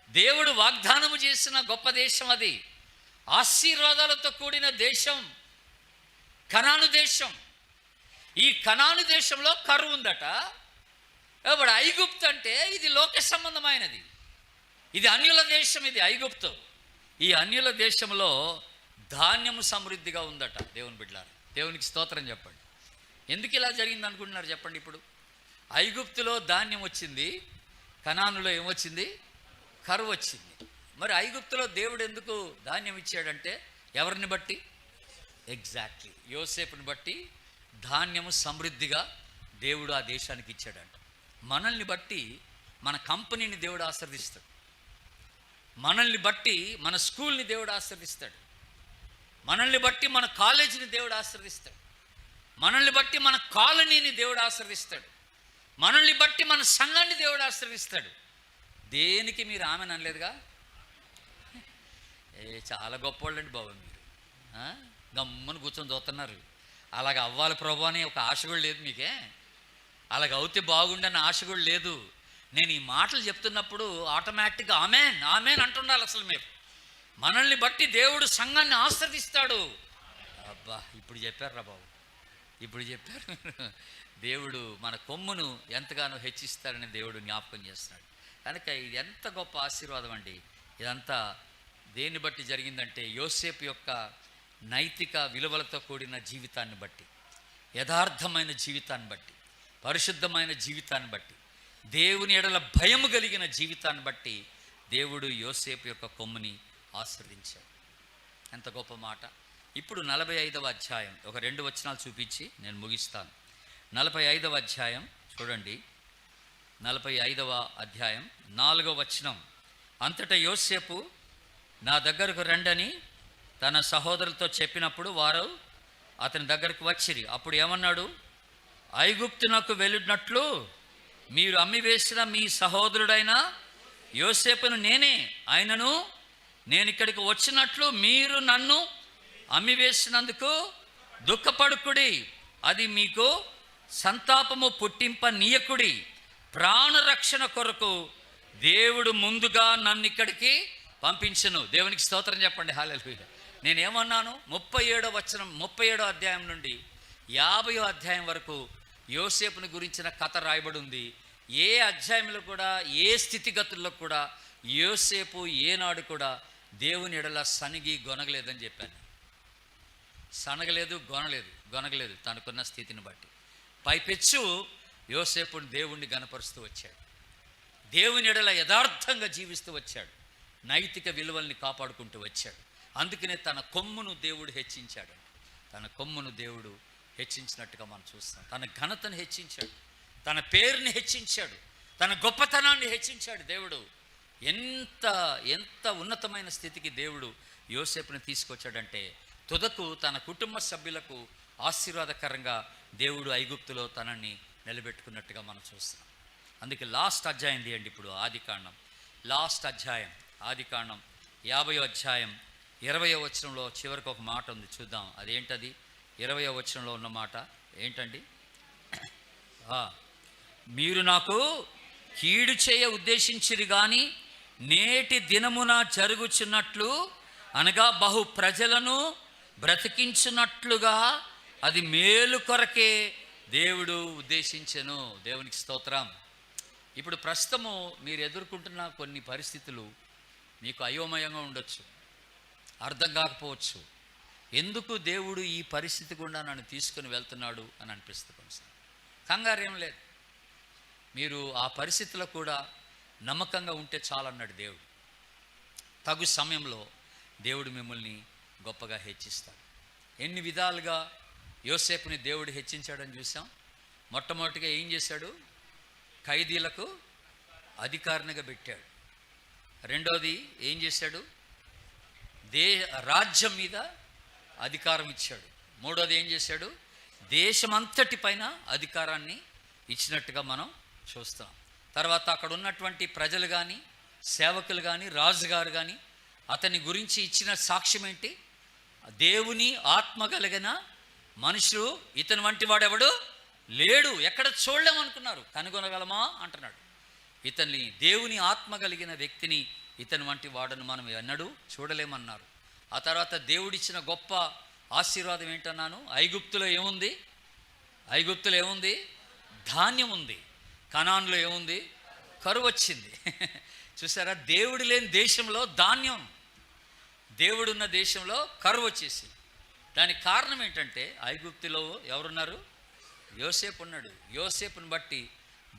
దేవుడు వాగ్దానము చేసిన గొప్ప దేశం అది. ఆశీర్వాదాలతో కూడిన దేశం కనాను దేశం. ఈ కనాను దేశంలో కరువు ఉందట. ఇప్పుడు ఐగుప్తు అంటే ఇది లోక సంబంధమైనది, ఇది అన్యుల దేశం, ఇది ఐగుప్తు. ఈ అన్యుల దేశంలో ధాన్యము సమృద్ధిగా ఉందట. దేవుని బిడ్డలారా, దేవునికి స్తోత్రం చెప్పండి. ఎందుకు ఇలా జరిగింది అనుకుంటున్నారు చెప్పండి. ఇప్పుడు ఐగుప్తులో ధాన్యం వచ్చింది, కనానులో ఏమొచ్చింది? కరువు వచ్చింది. మరి ఐగుప్తులో దేవుడు ఎందుకు ధాన్యం ఇచ్చాడంటే ఎవరిని బట్టి? ఎగ్జాక్ట్లీ యోసేపుని బట్టి ధాన్యము సమృద్ధిగా దేవుడు ఆ దేశానికి ఇచ్చాడంట. మనల్ని బట్టి మన కంపెనీని దేవుడు ఆశీర్వదిస్తాడు. మనల్ని బట్టి మన స్కూల్ని దేవుడు ఆశీర్వదిస్తాడు. మనల్ని బట్టి మన కాలేజీని దేవుడు ఆశీర్వదిస్తాడు. మనల్ని బట్టి మన కాలనీని దేవుడు ఆశీర్వదిస్తాడు. మనల్ని బట్టి మన సంఘాన్ని దేవుడు ఆశీర్వదిస్తాడు. దేనికి మీరు ఆమెను అనలేదుగా? చాలా గొప్పవాళ్ళండి బాబు మీరు. గమ్మును కూర్చొని చూస్తున్నారు. అలాగ అవ్వాలి ప్రభు అని ఒక ఆశ కూడా లేదు మీకే. అలాగ అవుతే బాగుండని ఆశ కూడా లేదు. నేను ఈ మాటలు చెప్తున్నప్పుడు ఆటోమేటిక్గా ఆమెన్ ఆమెన్ అంటుండాలి. అసలు మీరు మనల్ని బట్టి దేవుడు సంఘాన్ని ఆశీర్వదిస్తాడు. అబ్బా, ఇప్పుడు చెప్పారు రా బాబు, ఇప్పుడు చెప్పారు. దేవుడు మన కొమ్మును ఎంతగానో హెచ్చిస్తాడని దేవుడు జ్ఞాపకం చేస్తున్నాడు. కనుక ఇది ఎంత గొప్ప ఆశీర్వాదం అండి. ఇదంతా దేన్ని బట్టి జరిగిందంటే యోసేపు యొక్క నైతిక విలువలతో కూడిన జీవితాన్ని బట్టి, యథార్థమైన జీవితాన్ని బట్టి, పరిశుద్ధమైన జీవితాన్ని బట్టి, దేవుని ఎడల భయము కలిగిన జీవితాన్ని బట్టి దేవుడు యోసేపు యొక్క కొమ్ముని ఆశీర్వదించాడు. ఎంత గొప్ప మాట. ఇప్పుడు 45వ అధ్యాయం ఒక 2 వచనాలు చూపించి నేను ముగిస్తాను. 45వ అధ్యాయం చూడండి. 45వ అధ్యాయం 4వ వచనం. అంతటా యోసేపు నా దగ్గరకు రండని తన సహోదరులతో చెప్పినప్పుడు వారు అతని దగ్గరకు వచ్చిరి. అప్పుడు ఏమన్నాడు? ఐగుప్తునకు వెళ్ళినట్లు మీరు అమ్మివేసిన మీ సహోదరుడైన యోసేపును నేనే, ఆయనను నేను ఇక్కడికి వచ్చినట్లు మీరు నన్ను అమ్మివేసినందుకు దుఃఖపడుకుడి, అది మీకు సంతాపము పుట్టింపనీయకుడి. ప్రాణరక్షణ కొరకు దేవుడు ముందుగా నన్ను ఇక్కడికి పంపించను. దేవునికి స్తోత్రం చెప్పండి. హల్లెలూయా. నేనేమన్నాను? 37వ అధ్యాయం నుండి 50వ అధ్యాయం వరకు యోసేపుని గురించిన కథ రాయబడి ఉంది. ఏ అధ్యాయంలో కూడా, ఏ స్థితిగతుల్లో కూడా యోసేపు ఏనాడు కూడా దేవుని ఎడల సనిగి గొనగలేదని చెప్పాను. సనగలేదు, గొనగలేదు తనకున్న స్థితిని బట్టి. పైపెచ్చు యోసేపుని దేవుణ్ణి గనపరుస్తూ వచ్చాడు. దేవుని ఎడల యథార్థంగా జీవిస్తూ వచ్చాడు. నైతిక విలువల్ని కాపాడుకుంటూ వచ్చాడు. అందుకనే తన కొమ్మును దేవుడు హెచ్చించాడు. తన కొమ్మును దేవుడు హెచ్చించినట్టుగా మనం చూస్తాం. తన ఘనతను హెచ్చించాడు, తన పేరుని హెచ్చించాడు, తన గొప్పతనాన్ని హెచ్చించాడు దేవుడు. ఎంత ఎంత ఉన్నతమైన స్థితికి దేవుడు యోసేపుని తీసుకొచ్చాడంటే, తుదకు తన కుటుంబ సభ్యులకు ఆశీర్వాదకరంగా దేవుడు ఐగుప్తులో తనని నిలబెట్టుకున్నట్టుగా మనం చూస్తున్నాం. అందుకే లాస్ట్ అధ్యాయం తీయండి ఇప్పుడు, ఆదికాండం లాస్ట్ అధ్యాయం, ఆదికాండం 50వ అధ్యాయం 20వ వచనంలో చివరికి ఒక మాట ఉంది, చూద్దాం అదేంటది. 20వ వచనంలో ఉన్న మాట ఏంటండి? మీరు నాకు కీడు చేయ ఉద్దేశించిరి కానీ నేటి దినమున జరుగుచున్నట్లు, అనగా బహు ప్రజలను బ్రతికించున్నట్లుగా అది మేలు కొరకే దేవుడు ఉద్దేశించెను. దేవునికి స్తోత్రం. ఇప్పుడు ప్రస్తుతము మీరు ఎదుర్కొంటున్న కొన్ని పరిస్థితులు మీకు అయోమయంగా ఉండొచ్చు, అర్థం కాకపోవచ్చు. ఎందుకు దేవుడు ఈ పరిస్థితి గుండా నన్ను తీసుకుని వెళ్తున్నాడు అని అనిపిస్తుంది కొన్నిసార్లు. కంగారేం లేదు, మీరు ఆ పరిస్థితిలో కూడా నమ్మకంగా ఉంటే చాలన్నాడు దేవుడు. తగు సమయంలో దేవుడు మిమ్మల్ని గొప్పగా హెచ్చిస్తాడు. ఎన్ని విధాలుగా యోసేపుని దేవుడు హెచ్చించాడని చూసాం. మొట్టమొదటిగా ఏం చేశాడు? ఖైదీలకు అధికారినిగా పెట్టాడు. రెండోది ఏం చేశాడు? రాజ్యం మీద అధికారం ఇచ్చాడు. మూడోది ఏం చేశాడు? దేశమంతటి పైన అధికారాన్ని ఇచ్చినట్టుగా మనం చూస్తాం. తర్వాత అక్కడ ఉన్నటువంటి ప్రజలు కానీ, సేవకులు కానీ, రాజుగారు కానీ అతని గురించి ఇచ్చిన సాక్ష్యం ఏంటి? దేవుని ఆత్మ కలిగిన మనుషులు ఇతని వంటి వాడెవడు లేడు, ఎక్కడ చూడలేమనుకున్నారు, కనుగొనగలమా అంటున్నాడు. ఇతన్ని, దేవుని ఆత్మ కలిగిన వ్యక్తిని, ఇతని వంటి వాడను మనం ఎన్నడూ చూడలేమన్నారు. ఆ తర్వాత దేవుడిచ్చిన గొప్ప ఆశీర్వాదం ఏంటన్నాను? ఐగుప్తులో ఏముంది? ఐగుప్తులో ఏముంది? ధాన్యం ఉంది. కనాన్లో ఏముంది? కరువు వచ్చింది. చూసారా, దేవుడు లేని దేశంలో ధాన్యం, దేవుడున్న దేశంలో కరువు వచ్చేసి. దానికి కారణం ఏంటంటే ఐగుప్తులో ఎవరున్నారు? యోసేపు ఉన్నాడు. యోసేపుని బట్టి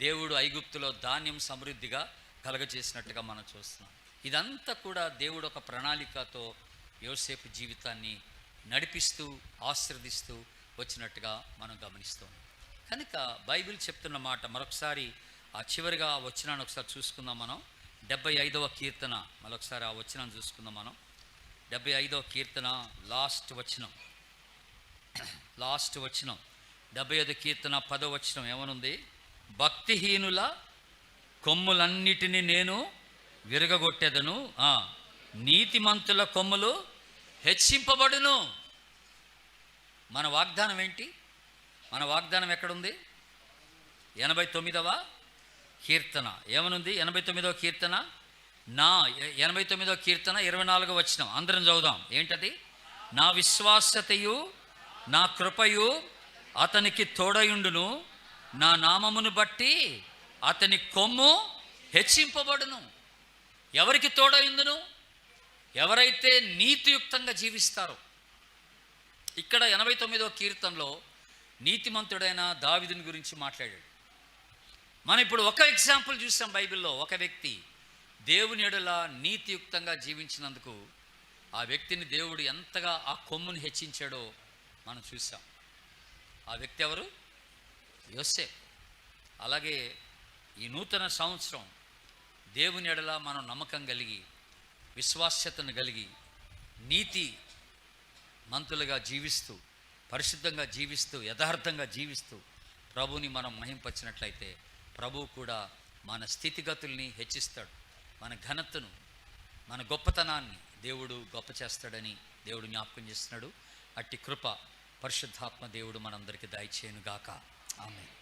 దేవుడు ఐగుప్తులో ధాన్యం సమృద్ధిగా కలగజేసినట్టుగా మనం చూస్తున్నాం. ఇదంతా కూడా దేవుడు ఒక ప్రణాళికతో యోసేపు జీవితాన్ని నడిపిస్తూ ఆశీర్వదిస్తూ వచ్చినట్టుగా మనం గమనిస్తాం. కనుక బైబిల్ చెప్తున్న మాట మరొకసారి ఆ చివరిగా ఆ వచనాన్ని ఒకసారి చూసుకుందాం మనం. 75వ కీర్తన, మరొకసారి ఆ వచనాన్ని చూసుకుందాం మనం. 75వ కీర్తన లాస్ట్ వచనం 75వ కీర్తన 10వ వచనం ఏమనుంది? భక్తిహీనుల కొమ్ములన్నిటినీ నేను విరగగొట్టెదను, నీతిమంతుల కొమ్ములు హెచ్చింపబడును. మన వాగ్దానం ఏంటి? మన వాగ్దానం ఎక్కడుంది? 89వ కీర్తన ఏమనుంది? 89వ కీర్తన 89వ కీర్తన 24వ వచనం అందరం చదువుదాం. ఏంటది? నా విశ్వాసతయు నా కృపయు అతనికి తోడయుండును, నా నామమును బట్టి అతని కొమ్ము హెచ్చింపబడును. ఎవరికి తోడయుండును? ఎవరైతే నీతియుక్తంగా జీవిస్తారో. ఇక్కడ 89వ కీర్తనలో నీతిమంతుడైన దావీదుని గురించి మాట్లాడాడు. మనం ఇప్పుడు ఒక ఎగ్జాంపుల్ చూసాం బైబిల్లో. ఒక వ్యక్తి దేవుని ఎడల నీతియుక్తంగా జీవించినందుకు ఆ వ్యక్తిని దేవుడు ఎంతగా ఆ కొమ్ముని హెచ్చించాడో మనం చూసాం. ఆ వ్యక్తి ఎవరు? యోసేపు. అలాగే ఈ నూతన సంవత్సరం దేవుని ఎడల మనం నమ్మకం కలిగి, విశ్వాస్యతను కలిగి, నీతి మంతులుగా జీవిస్తూ, పరిశుద్ధంగా జీవిస్తూ, యథార్థంగా జీవిస్తూ ప్రభువుని మనం మహింపరిచినట్లయితే ప్రభువు కూడా మన స్థితిగతుల్ని హెచ్చిస్తాడు. మన ఘనతను, మన గొప్పతనాన్ని దేవుడు గొప్ప చేస్తాడని దేవుడు జ్ఞాపకం చేస్తున్నాడు. అట్టి కృప పరిశుద్ధాత్మ దేవుడు మనందరికీ దయచేయునుగాక. ఆమేన్.